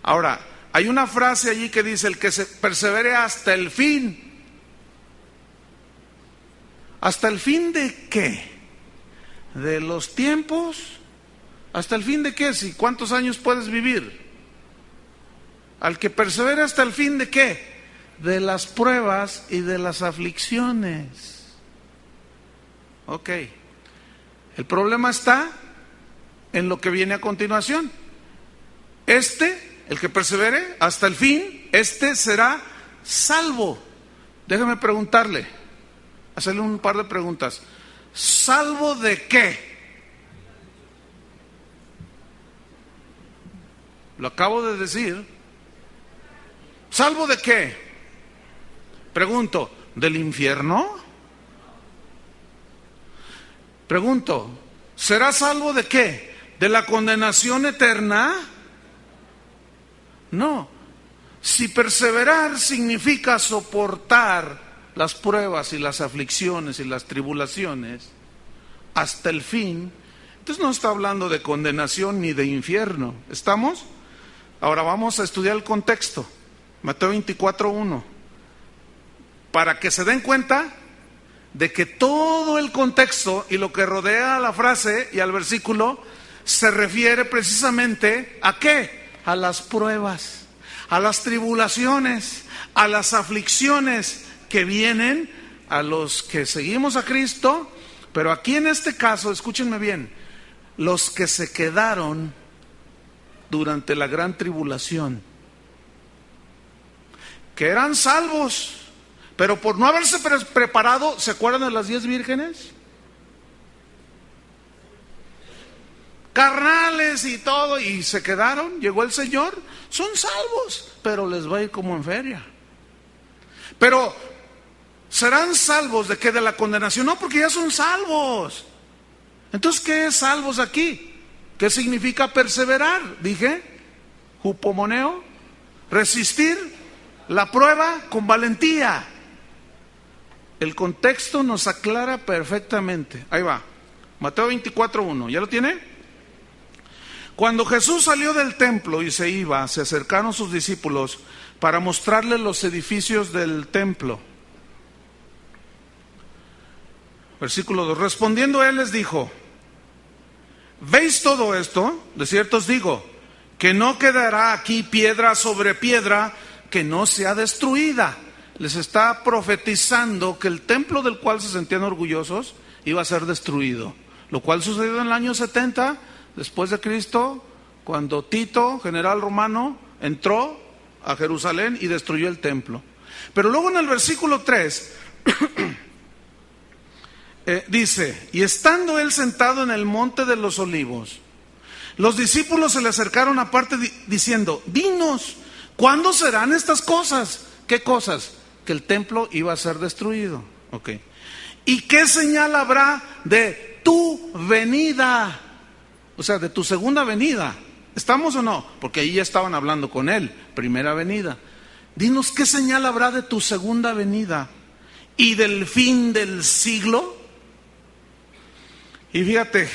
Ahora, hay una frase allí que dice, el que se persevere hasta el fin. ¿Hasta el fin de qué? ¿De los tiempos? ¿Hasta el fin de qué? ¿Si cuántos años puedes vivir? Al que persevere hasta el fin de qué? De las pruebas y de las aflicciones. Ok. El problema está en lo que viene a continuación. El que persevere hasta el fin, será salvo. Déjame preguntarle, hacerle un par de preguntas. ¿Salvo de qué? Lo acabo de decir. ¿Salvo de qué? Pregunto, ¿del infierno? Pregunto, ¿será salvo de qué? ¿De la condenación eterna? No. Si perseverar significa soportar las pruebas y las aflicciones y las tribulaciones hasta el fin, entonces no está hablando de condenación ni de infierno. ¿Estamos? Ahora vamos a estudiar el contexto. Mateo 24:1. Para que se den cuenta de que todo el contexto y lo que rodea a la frase y al versículo se refiere precisamente ¿a qué? A las pruebas, a las tribulaciones, a las aflicciones que vienen a los que seguimos a Cristo, pero aquí en este caso, escúchenme bien, los que se quedaron durante la gran tribulación, que eran salvos, pero por no haberse preparado, ¿se acuerdan de las 10 vírgenes? Carnales y todo, y se quedaron, llegó el Señor, son salvos, pero les va a ir como en feria. Pero, ¿serán salvos de qué? De la condenación. No, porque ya son salvos. Entonces, ¿qué es salvos aquí? ¿Qué significa perseverar? Dije, hupomoneo, resistir la prueba con valentía. El contexto nos aclara perfectamente. Ahí va, Mateo 24:1, ¿ya lo tiene? Cuando Jesús salió del templo y se iba, se acercaron sus discípulos para mostrarle los edificios del templo. Versículo 2, respondiendo él les dijo, ¿veis todo esto? De cierto os digo, que no quedará aquí piedra sobre piedra que no sea destruida. Les está profetizando que el templo del cual se sentían orgullosos iba a ser destruido, lo cual sucedió en el año 70 después de Cristo, cuando Tito, general romano, entró a Jerusalén y destruyó el templo. Pero luego en el versículo 3 dice, y estando él sentado en el monte de los olivos, los discípulos se le acercaron aparte diciendo, dinos, ¿cuándo serán estas cosas? ¿Qué cosas? Que el templo iba a ser destruido. Okay. ¿Y qué señal habrá de tu venida? O sea, de tu segunda venida. ¿Estamos o no? Porque ahí ya estaban hablando con él, primera venida. Dinos, ¿qué señal habrá de tu segunda venida y del fin del siglo? Y fíjate,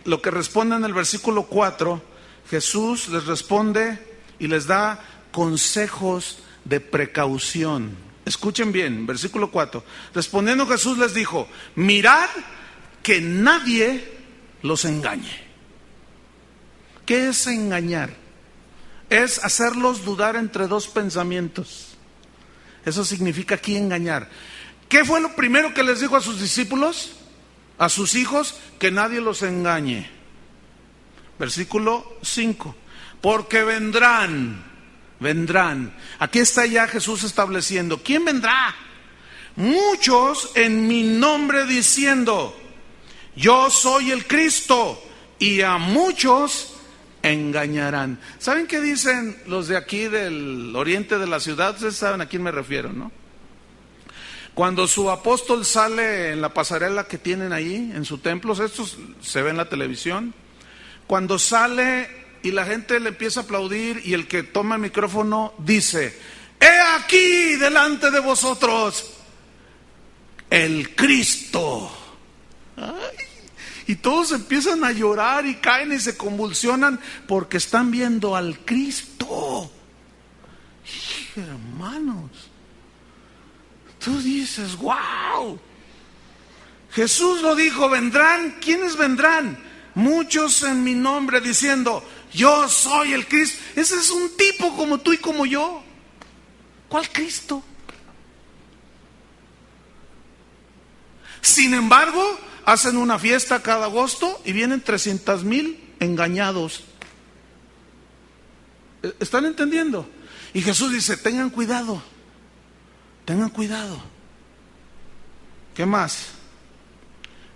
lo que responde en el versículo 4, Jesús les responde y les da consejos de precaución. Escuchen bien, versículo 4. Respondiendo Jesús les dijo: mirad que nadie los engañe. ¿Qué es engañar? Es hacerlos dudar entre dos pensamientos. Eso significa aquí engañar. ¿Qué fue lo primero que les dijo a sus discípulos? A sus hijos, que nadie los engañe. Versículo 5. Porque vendrán. Aquí está ya Jesús estableciendo. ¿Quién vendrá? Muchos en mi nombre diciendo: yo soy el Cristo, y a muchos engañarán. ¿Saben qué dicen los de aquí del oriente de la ciudad? Ustedes saben a quién me refiero, ¿no? Cuando su apóstol sale en la pasarela que tienen ahí en su templo, esto se ve en la televisión, cuando sale y la gente le empieza a aplaudir y el que toma el micrófono dice: he aquí delante de vosotros el Cristo. Ay, y todos empiezan a llorar y caen y se convulsionan porque están viendo al Cristo. Hermanos, tú dices: wow. Jesús lo dijo, vendrán. ¿Quiénes vendrán? Muchos en mi nombre diciendo: yo soy el Cristo. Ese es un tipo como tú y como yo. ¿Cuál Cristo? Sin embargo, hacen una fiesta cada agosto y vienen 300,000 engañados. ¿Están entendiendo? Y Jesús dice: tengan cuidado. Tengan cuidado. ¿Qué más?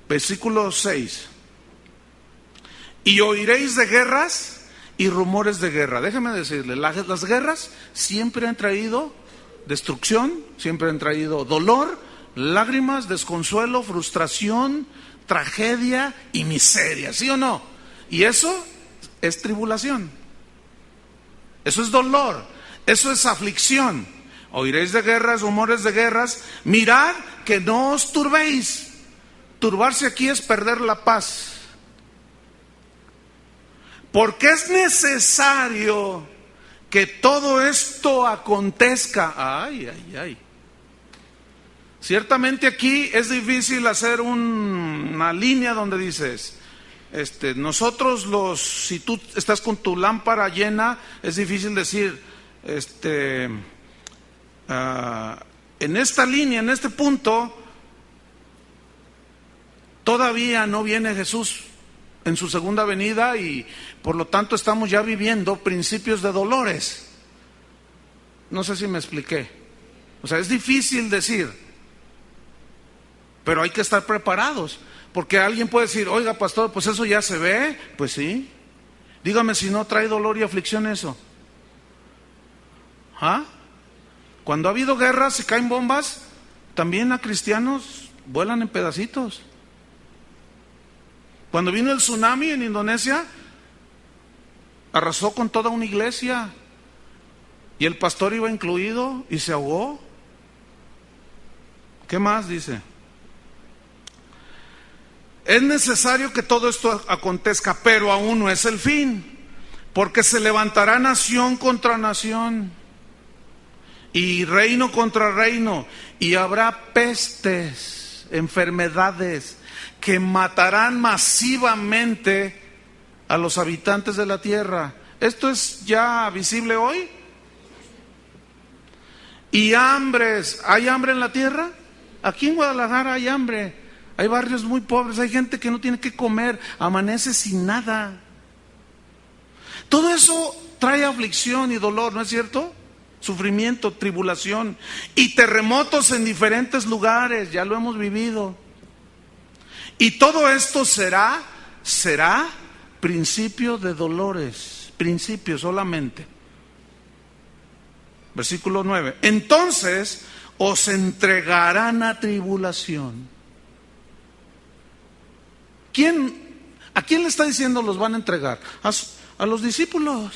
Versículo 6. Y oiréis de guerras y rumores de guerra. Déjeme decirle, las guerras siempre han traído destrucción, siempre han traído dolor, lágrimas, desconsuelo, frustración, tragedia y miseria, ¿sí o no? Y eso es tribulación. Eso es dolor, eso es aflicción. Oiréis de guerras, rumores de guerras. Mirad que no os turbéis. Turbarse aquí es perder la paz. Porque es necesario que todo esto acontezca. Ay, ay, ay. Ciertamente aquí es difícil hacer una línea donde dices, nosotros si tú estás con tu lámpara llena, es difícil decir, en esta línea, en este punto, todavía no viene Jesús en su segunda venida y por lo tanto estamos ya viviendo principios de dolores. No sé si me expliqué. O sea, es difícil decir, pero hay que estar preparados, porque alguien puede decir: oiga, pastor, pues eso ya se ve. Pues sí. Dígame si no trae dolor y aflicción eso. ¿Ah? Cuando ha habido guerras y caen bombas, también a cristianos vuelan en pedacitos. Cuando vino el tsunami en Indonesia, arrasó con toda una iglesia y el pastor iba incluido y se ahogó. ¿Qué más dice? Es necesario que todo esto acontezca, pero aún no es el fin, porque se levantará nación contra nación y reino contra reino, y habrá pestes, enfermedades que matarán masivamente a los habitantes de la tierra. ¿Esto es ya visible hoy? Y hambres. ¿Hay hambre en la tierra? Aquí en Guadalajara hay hambre. Hay barrios muy pobres, hay gente que no tiene que comer, amanece sin nada. Todo eso trae aflicción y dolor, ¿no es cierto? Sufrimiento, tribulación y terremotos en diferentes lugares, ya lo hemos vivido. Y todo esto será principio de dolores, principio solamente. Versículo 9. Entonces os entregarán a tribulación. ¿A quién le está diciendo los van a entregar? A los discípulos.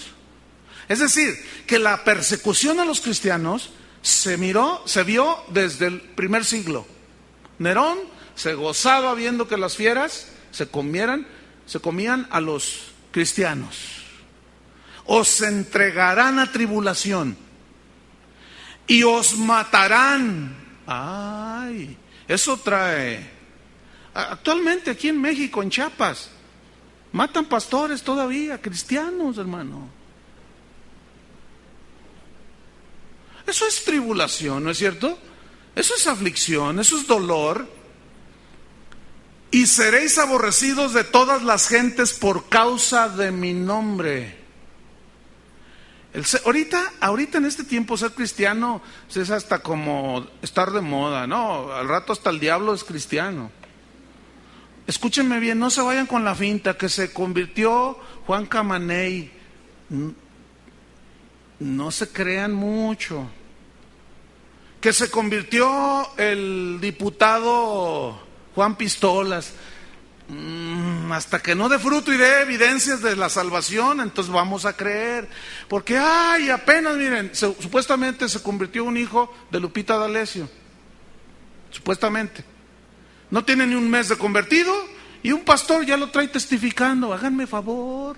Es decir, que la persecución a los cristianos se vio desde el primer siglo. Nerón se gozaba viendo que las fieras se comieran, se comían a los cristianos. Os entregarán a tribulación y os matarán. Ay, eso trae. Actualmente aquí en México, en Chiapas, matan pastores todavía, cristianos, hermano. Eso es tribulación, ¿no es cierto? Eso es aflicción, eso es dolor. Y seréis aborrecidos de todas las gentes por causa de mi nombre. Ahorita en este tiempo ser cristiano es hasta como estar de moda, ¿no? Al rato hasta el diablo es cristiano. Escúchenme bien, no se vayan con la finta que se convirtió Juan Camaney. No se crean mucho. Que se convirtió el diputado Juan Pistolas. Hasta que no dé fruto y dé evidencias de la salvación, entonces vamos a creer. Porque, apenas, miren, supuestamente se convirtió un hijo de Lupita D'Alessio. Supuestamente. No tiene ni un mes de convertido y un pastor ya lo trae testificando. Háganme favor.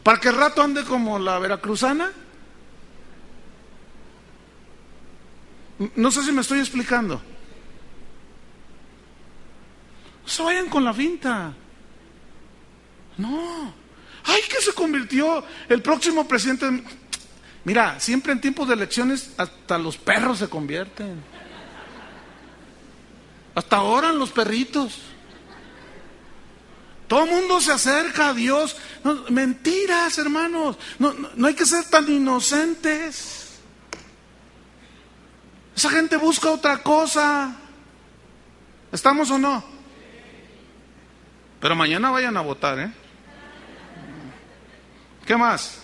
Para que el rato ande como la veracruzana. No sé si me estoy explicando. No se vayan con la finta. No. Ay, que se convirtió el próximo presidente. Mira, siempre en tiempos de elecciones hasta los perros se convierten. Hasta oran los perritos. Todo el mundo se acerca a Dios. No, mentiras, hermanos. No hay que ser tan inocentes. Esa gente busca otra cosa. ¿Estamos o no? Pero mañana vayan a votar, ¿eh? ¿Qué más?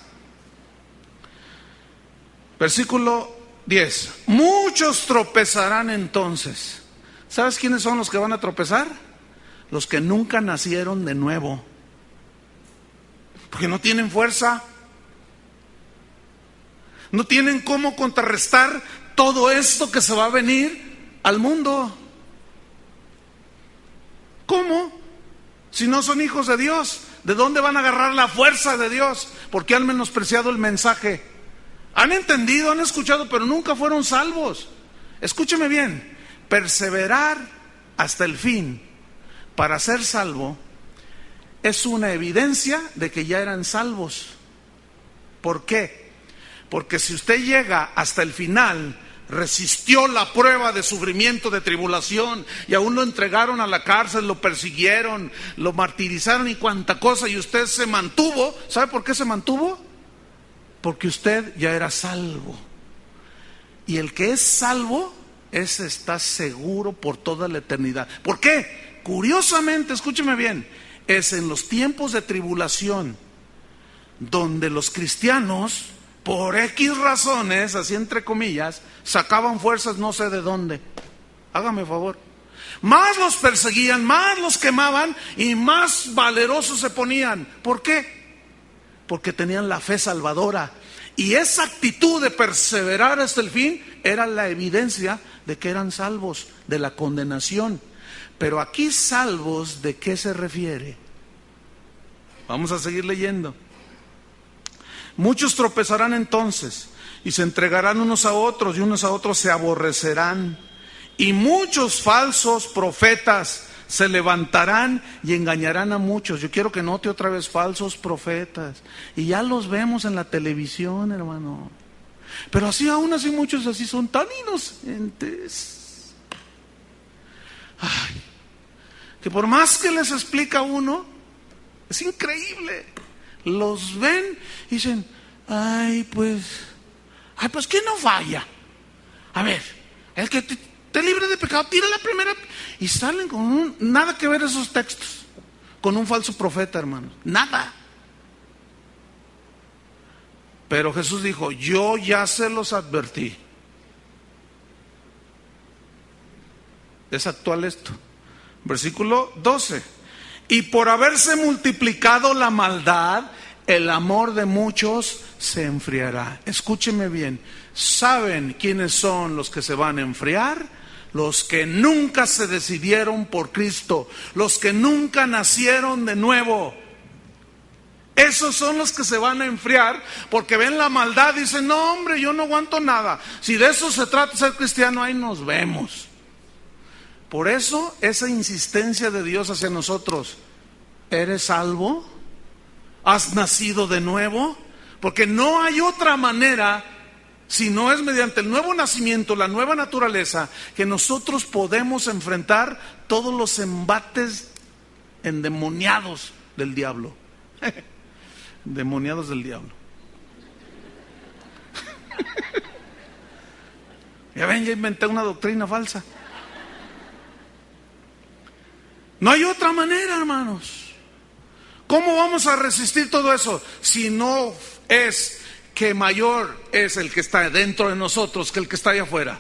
Versículo 10. Muchos tropezarán entonces. ¿Sabes quiénes son los que van a tropezar? Los que nunca nacieron de nuevo. Porque no tienen fuerza. No tienen cómo contrarrestar todo esto que se va a venir al mundo. ¿Cómo? Si no son hijos de Dios, ¿de dónde van a agarrar la fuerza de Dios? Porque han menospreciado el mensaje. Han entendido, han escuchado, pero nunca fueron salvos. Escúcheme bien, perseverar hasta el fin para ser salvo es una evidencia de que ya eran salvos. ¿Por qué? Porque si usted llega hasta el final, resistió la prueba de sufrimiento, de tribulación, y aún lo entregaron a la cárcel, lo persiguieron, lo martirizaron y cuanta cosa, y usted se mantuvo. ¿Sabe por qué se mantuvo? Porque usted ya era salvo. Y el que es salvo, ese está seguro por toda la eternidad. ¿Por qué? Curiosamente, escúcheme bien, es en los tiempos de tribulación donde los cristianos, por X razones, así entre comillas, sacaban fuerzas no sé de dónde. Hágame favor. Más los perseguían, más los quemaban y más valerosos se ponían. ¿Por qué? Porque tenían la fe salvadora. Y esa actitud de perseverar hasta el fin era la evidencia de que eran salvos de la condenación. Pero aquí, salvos, ¿de qué se refiere? Vamos a seguir leyendo. Muchos tropezarán entonces y se entregarán unos a otros y unos a otros se aborrecerán. Y muchos falsos profetas se levantarán y engañarán a muchos. Yo quiero que note otra vez, falsos profetas. Y ya los vemos en la televisión, hermano. Pero así, aún así, muchos así son tan inocentes. Ay, que por más que les explica uno, es increíble. Los ven y dicen, pues que no falla. A ver, el que te libre de pecado, tira la primera. Y salen con nada que ver esos textos con un falso profeta, hermano. Nada. Pero Jesús dijo, yo ya se los advertí. Es actual esto. Versículo 12. Y por haberse multiplicado la maldad, el amor de muchos se enfriará. Escúcheme bien. ¿Saben quiénes son los que se van a enfriar? los que nunca se decidieron por Cristo, los que nunca nacieron de nuevo. Esos son los que se van a enfriar porque ven la maldad y dicen, no hombre, yo no aguanto nada. Si de eso se trata ser cristiano, ahí nos vemos. Por eso esa insistencia de Dios hacia nosotros, ¿eres salvo? ¿Has nacido de nuevo? Porque no hay otra manera, si no es mediante el nuevo nacimiento, la nueva naturaleza, que nosotros podemos enfrentar todos los embates endemoniados del diablo. Demoniados del diablo. Ya ven, ya inventé una doctrina falsa. No hay otra manera, hermanos. ¿Cómo vamos a resistir todo eso? Si no es que mayor es el que está dentro de nosotros que el que está allá afuera.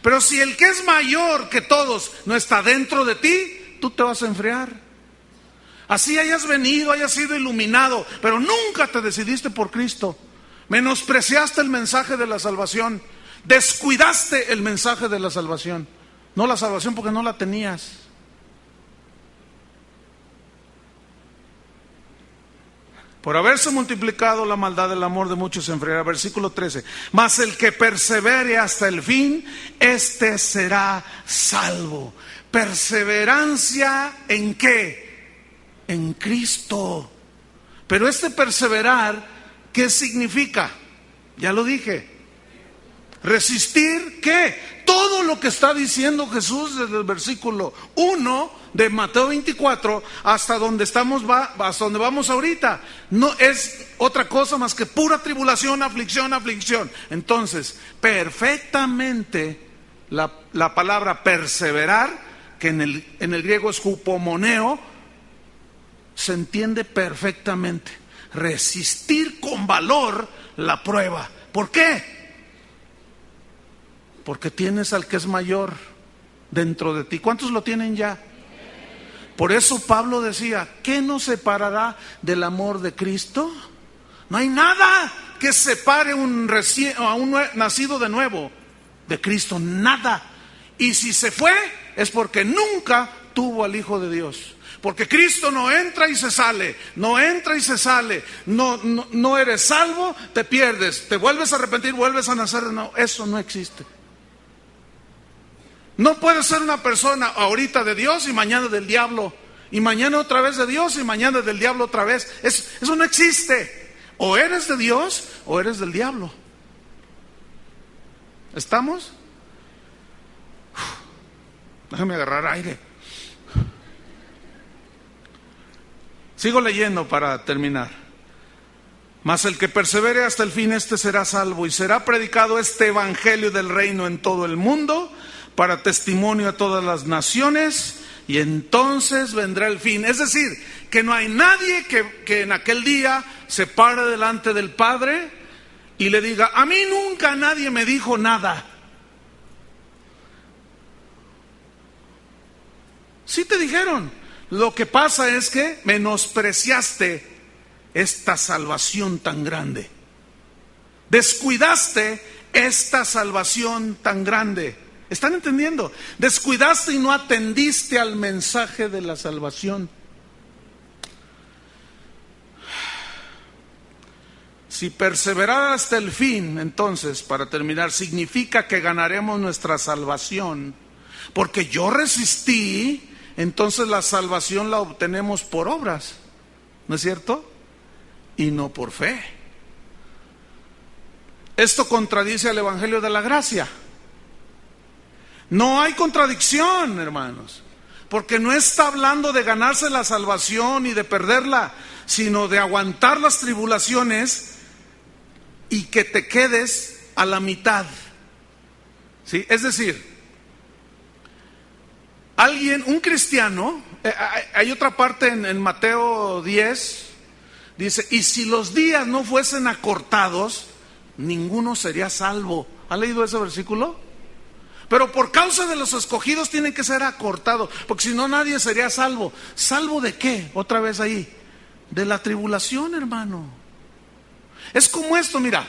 Pero si el que es mayor que todos no está dentro de ti, tú te vas a enfriar. Así hayas venido, hayas sido iluminado, pero nunca te decidiste por Cristo. Menospreciaste el mensaje de la salvación. Descuidaste el mensaje de la salvación. No la salvación porque no la tenías. Por haberse multiplicado la maldad, el amor de muchos se enfriará. Versículo 13. Mas el que persevere hasta el fin, este será salvo. Perseverancia ¿en qué? En Cristo. Pero este perseverar, ¿qué significa? Ya lo dije. Resistir, ¿qué? Todo lo que está diciendo Jesús desde el versículo 1 de Mateo 24 hasta donde hasta donde vamos ahorita. No es otra cosa más que pura tribulación, aflicción, aflicción. Entonces, perfectamente la palabra perseverar, que en el griego es hupomoneo, se entiende perfectamente. Resistir con valor la prueba. ¿Por qué? Porque tienes al que es mayor dentro de ti. ¿Cuántos lo tienen ya? Por eso Pablo decía, ¿qué nos separará del amor de Cristo? No hay nada que separe a un nacido de nuevo de Cristo, nada. Y si se fue, es porque nunca tuvo al Hijo de Dios. Porque Cristo no entra y se sale, no entra y se sale, no eres salvo, te pierdes, te vuelves a arrepentir, vuelves a nacer. No, eso no existe. No puedes ser una persona ahorita de Dios y mañana del diablo, y mañana otra vez de Dios y mañana del diablo otra vez. Eso no existe. O eres de Dios o eres del diablo. ¿Estamos? Déjame agarrar aire. Sigo leyendo para terminar. Mas el que persevere hasta el fin, este será salvo, y será predicado este evangelio del reino en todo el mundo, para testimonio a todas las naciones, y entonces vendrá el fin. Es decir, que no hay nadie que en aquel día se pare delante del Padre y le diga, a mí nunca nadie me dijo nada. Sí te dijeron. Lo que pasa es que menospreciaste esta salvación tan grande. Descuidaste esta salvación tan grande. ¿Están entendiendo? Descuidaste y no atendiste al mensaje de la salvación. Si perseverar hasta el fin, entonces, para terminar, significa que ganaremos nuestra salvación. Porque yo resistí. Entonces la salvación la obtenemos por obras, ¿no es cierto? Y no por fe. Esto contradice al Evangelio de la Gracia. No hay contradicción, hermanos, porque no está hablando de ganarse la salvación y de perderla, sino de aguantar las tribulaciones y que te quedes a la mitad. ¿Sí? Es decir, un cristiano, hay otra parte en Mateo 10, dice, y si los días no fuesen acortados, ninguno sería salvo. ¿Ha leído ese versículo? Pero por causa de los escogidos tienen que ser acortados, porque si no nadie sería salvo. ¿Salvo de qué? Otra vez ahí, de la tribulación, hermano. Es como esto, mira,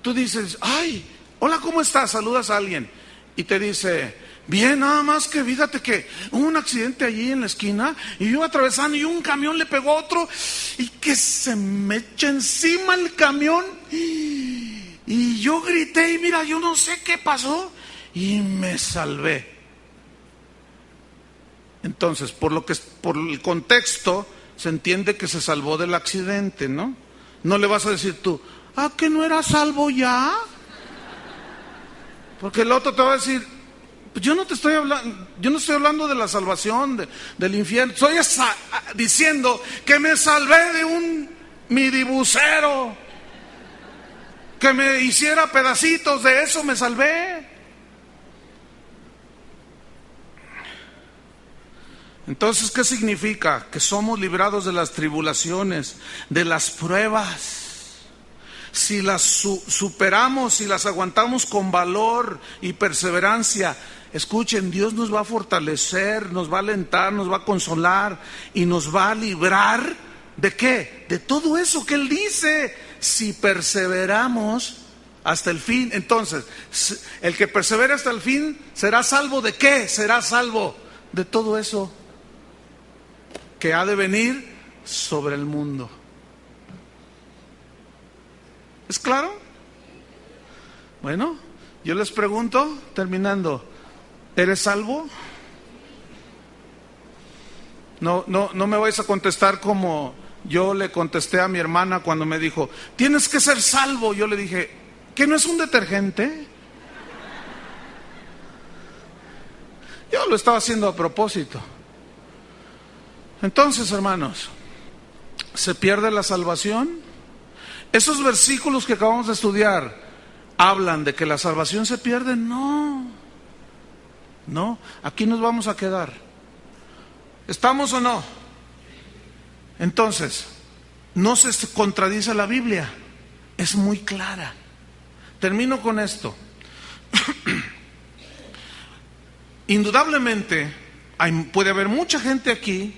tú dices, ay, hola, ¿cómo estás? Saludas a alguien y te dice, Bien, nada más que fíjate que hubo un accidente allí en la esquina y yo iba atravesando y un camión le pegó a otro y que se me echa encima el camión y yo grité y mira, yo no sé qué pasó y me salvé. Entonces, por el contexto se entiende que se salvó del accidente, ¿no? No le vas a decir tú, ¿que no era salvo ya? Porque el otro te va a decir, pues yo no estoy hablando de la salvación del infierno, estoy diciendo que me salvé de un midibusero que me hiciera pedacitos, de eso me salvé. Entonces, ¿qué significa? Que somos librados de las tribulaciones, de las pruebas. Si las superamos, si las aguantamos con valor y perseverancia, escuchen, Dios nos va a fortalecer, nos va a alentar, nos va a consolar y nos va a librar ¿de qué? De todo eso que Él dice, si perseveramos hasta el fin. Entonces, el que persevera hasta el fin, ¿será salvo de qué? Será salvo de todo eso que ha de venir sobre el mundo. ¿Es claro? Bueno, yo les pregunto, terminando, ¿eres salvo? No me vais a contestar como yo le contesté a mi hermana cuando me dijo, tienes que ser salvo. Yo le dije, ¿qué no es un detergente? Yo lo estaba haciendo a propósito. Entonces, hermanos, ¿se pierde la salvación? Esos versículos que acabamos de estudiar hablan de que la salvación se pierde. No, aquí nos vamos a quedar. ¿Estamos o no? Entonces, no se contradice la Biblia, es muy clara. Termino con esto. Indudablemente puede haber mucha gente aquí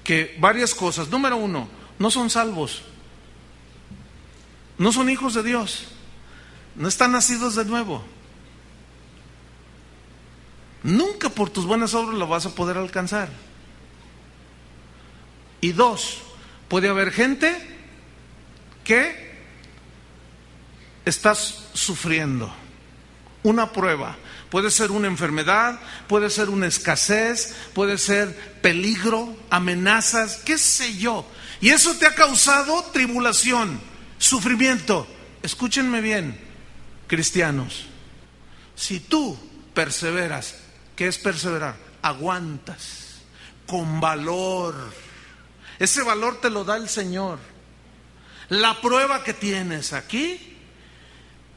que varias cosas. Número uno, no son salvos, no son hijos de Dios, no están nacidos de nuevo. Nunca por tus buenas obras lo vas a poder alcanzar. Y dos, puede haber gente que estás sufriendo una prueba. Puede ser una enfermedad, puede ser una escasez, puede ser peligro, amenazas, qué sé yo. Y eso te ha causado tribulación, sufrimiento. Escúchenme bien, cristianos. Si tú perseveras, ¿qué es perseverar? Aguantas con valor. Ese valor te lo da el Señor. La prueba que tienes aquí,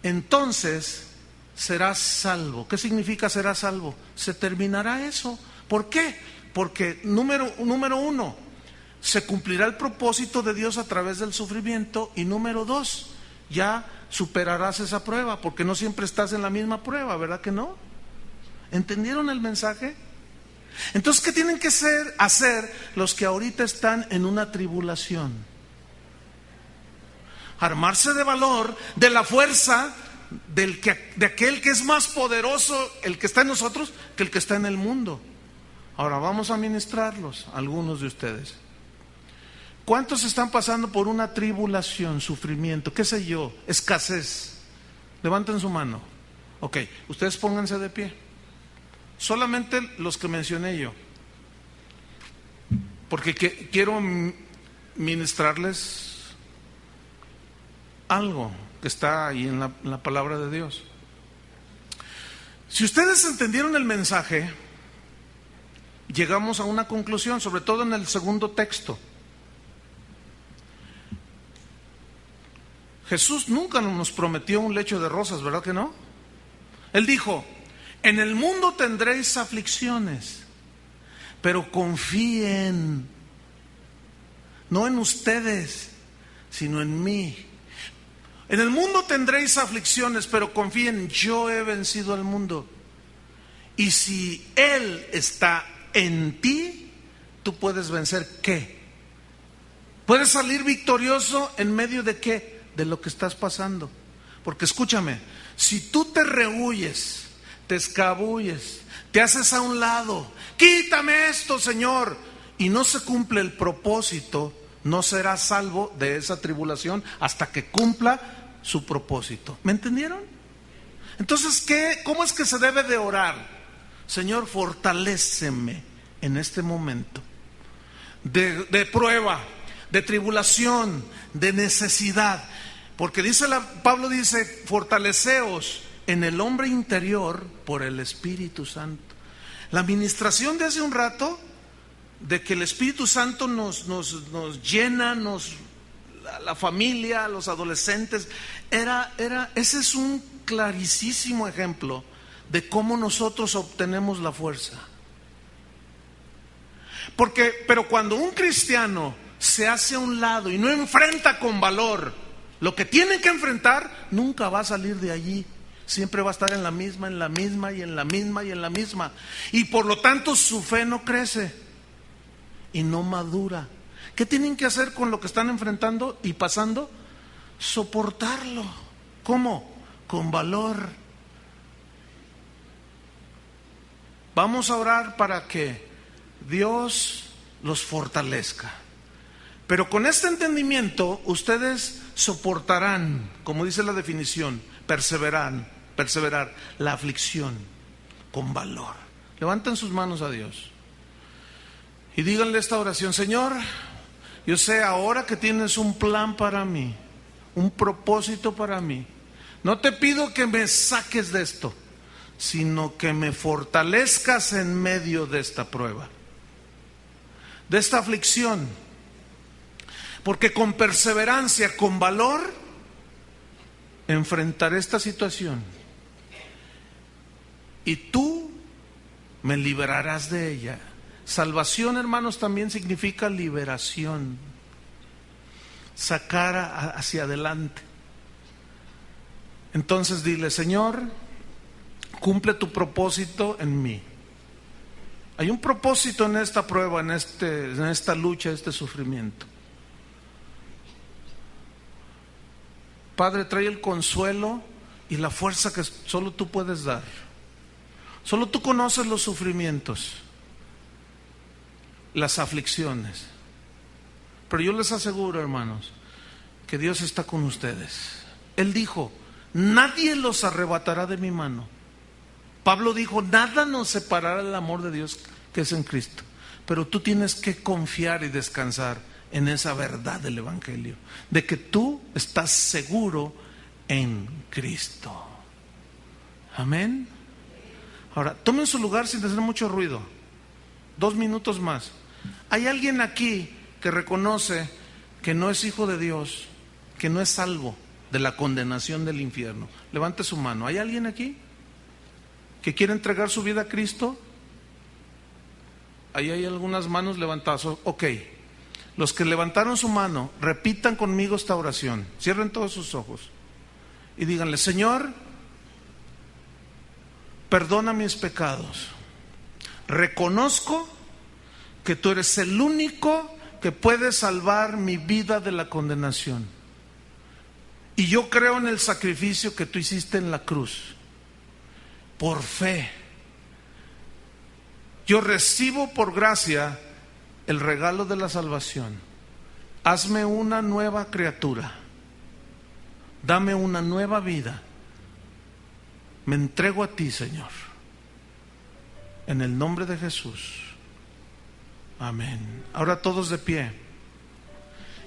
entonces serás salvo. ¿Qué significa serás salvo? Se terminará eso. ¿Por qué? Porque número uno, se cumplirá el propósito de Dios a través del sufrimiento. Y número dos, ya superarás esa prueba, porque no siempre estás en la misma prueba, ¿verdad que no? ¿Entendieron el mensaje? Entonces, ¿qué tienen que hacer los que ahorita están en una tribulación? Armarse de valor, de la fuerza de aquel que es más poderoso, el que está en nosotros, que el que está en el mundo. Ahora vamos a ministrarlos, algunos de ustedes. ¿Cuántos están pasando por una tribulación, sufrimiento, qué sé yo, escasez? Levanten su mano. Ok, ustedes pónganse de pie. Solamente los que mencioné yo, porque quiero ministrarles algo que está ahí en la palabra de Dios. Si ustedes entendieron el mensaje, llegamos a una conclusión, sobre todo en el segundo texto. Jesús nunca nos prometió un lecho de rosas, ¿verdad que no? Él dijo, en el mundo tendréis aflicciones, pero confíen, no en ustedes, sino en mí. En el mundo tendréis aflicciones, pero confíen, yo he vencido al mundo. Y si Él está en ti, tú puedes vencer ¿qué? Puedes salir victorioso en medio de ¿qué? De lo que estás pasando. Porque escúchame, si tú te rehuyes, te escabulles, te haces a un lado, quítame esto, Señor, y no se cumple el propósito, no serás salvo de esa tribulación hasta que cumpla su propósito. ¿Me entendieron? Entonces, ¿cómo es que se debe de orar? Señor, fortaléceme en este momento de prueba, de tribulación, de necesidad. Porque Pablo dice, fortaleceos en el hombre interior por el Espíritu Santo. La administración de hace un rato, de que el Espíritu Santo nos llena, la familia, los adolescentes, ese es un clarísimo ejemplo de cómo nosotros obtenemos la fuerza. Pero cuando un cristiano se hace a un lado y no enfrenta con valor lo que tiene que enfrentar, nunca va a salir de allí. Siempre va a estar en la misma, y en la misma. Y por lo tanto su fe no crece y no madura. ¿Qué tienen que hacer con lo que están enfrentando y pasando? Soportarlo. ¿Cómo? Con valor. Vamos a orar para que Dios los fortalezca. Pero con este entendimiento ustedes soportarán, como dice la definición, perseverar la aflicción con valor. Levanten sus manos a Dios y díganle esta oración: Señor, yo sé ahora que tienes un plan para mí, un propósito para mí. No te pido que me saques de esto, sino que me fortalezcas en medio de esta prueba, de esta aflicción, porque con perseverancia, con valor, enfrentaré esta situación y tú me liberarás de ella. Salvación, hermanos, también significa liberación, sacar hacia adelante. Entonces dile: Señor, cumple tu propósito en mí. Hay un propósito en esta prueba, en esta lucha, este sufrimiento. Padre, trae el consuelo y la fuerza que solo tú puedes dar. Solo tú conoces los sufrimientos, las aflicciones. Pero yo les aseguro, hermanos, que Dios está con ustedes. Él dijo: nadie los arrebatará de mi mano. Pablo dijo: nada nos separará del amor de Dios que es en Cristo. Pero tú tienes que confiar y descansar en esa verdad del Evangelio, de que tú estás seguro en Cristo. Amén. Ahora, tomen su lugar sin hacer mucho ruido. 2 minutos más. ¿Hay alguien aquí que reconoce que no es hijo de Dios, que no es salvo de la condenación del infierno? Levante su mano. ¿Hay alguien aquí que quiere entregar su vida a Cristo? Ahí hay algunas manos levantadas. Ok. Los que levantaron su mano, repitan conmigo esta oración. Cierren todos sus ojos y díganle: Señor, perdona mis pecados. Reconozco que tú eres el único que puede salvar mi vida de la condenación. Y yo creo en el sacrificio que tú hiciste en la cruz. Por fe, yo recibo por gracia el regalo de la salvación. Hazme una nueva criatura. Dame una nueva vida. Me entrego a ti, Señor. En el nombre de Jesús. Amén. Ahora todos de pie.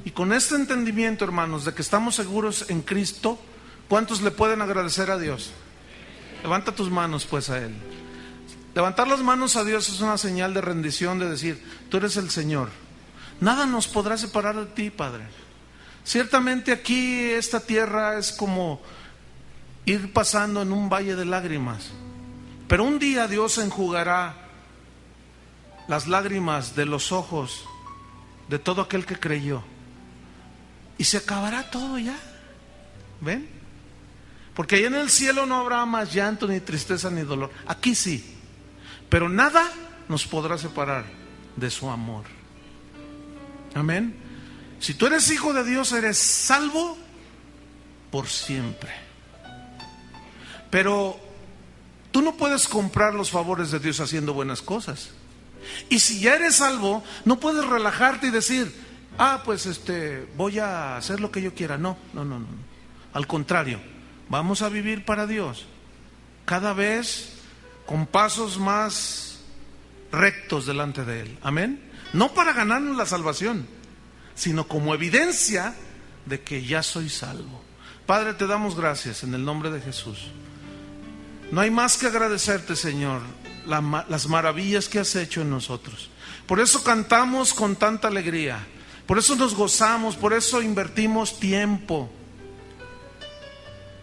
Y con este entendimiento, hermanos, de que estamos seguros en Cristo, ¿cuántos le pueden agradecer a Dios? Levanta tus manos pues a Él. Levantar las manos a Dios es una señal de rendición, de decir: tú eres el Señor. Nada nos podrá separar de ti, Padre. Ciertamente aquí esta tierra es como ir pasando en un valle de lágrimas, pero un día Dios enjugará las lágrimas de los ojos de todo aquel que creyó, y se acabará todo ya. ¿Ven? Porque allá en el cielo no habrá más llanto, ni tristeza, ni dolor. Aquí sí. Pero nada nos podrá separar de su amor. Amén. Si tú eres hijo de Dios, eres salvo por siempre. Pero Tú no puedes comprar los favores de Dios haciendo buenas cosas. Y si ya eres salvo, no puedes relajarte y decir, pues voy a hacer lo que yo quiera. No. Al contrario, vamos a vivir para Dios, cada vez con pasos más rectos delante de Él. Amén. No para ganarnos la salvación, sino como evidencia de que ya soy salvo. Padre, te damos gracias en el nombre de Jesús. No hay más que agradecerte, Señor, las maravillas que has hecho en nosotros. Por eso cantamos con tanta alegría, por eso nos gozamos, por eso invertimos tiempo.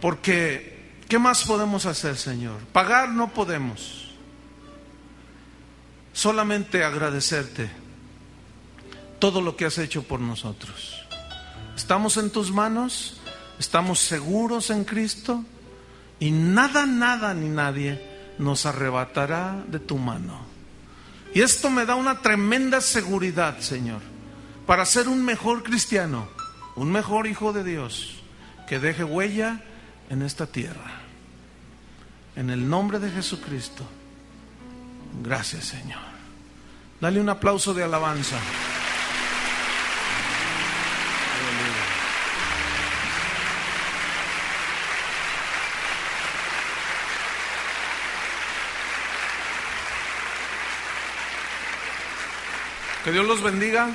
Porque, ¿qué más podemos hacer, Señor? Pagar no podemos. Solamente agradecerte todo lo que has hecho por nosotros. Estamos en tus manos, estamos seguros en Cristo y nada ni nadie nos arrebatará de tu mano. Y esto me da una tremenda seguridad, Señor, para ser un mejor cristiano, un mejor hijo de Dios, que deje huella en esta tierra. En el nombre de Jesucristo. Gracias, Señor. Dale un aplauso de alabanza. Que Dios los bendiga.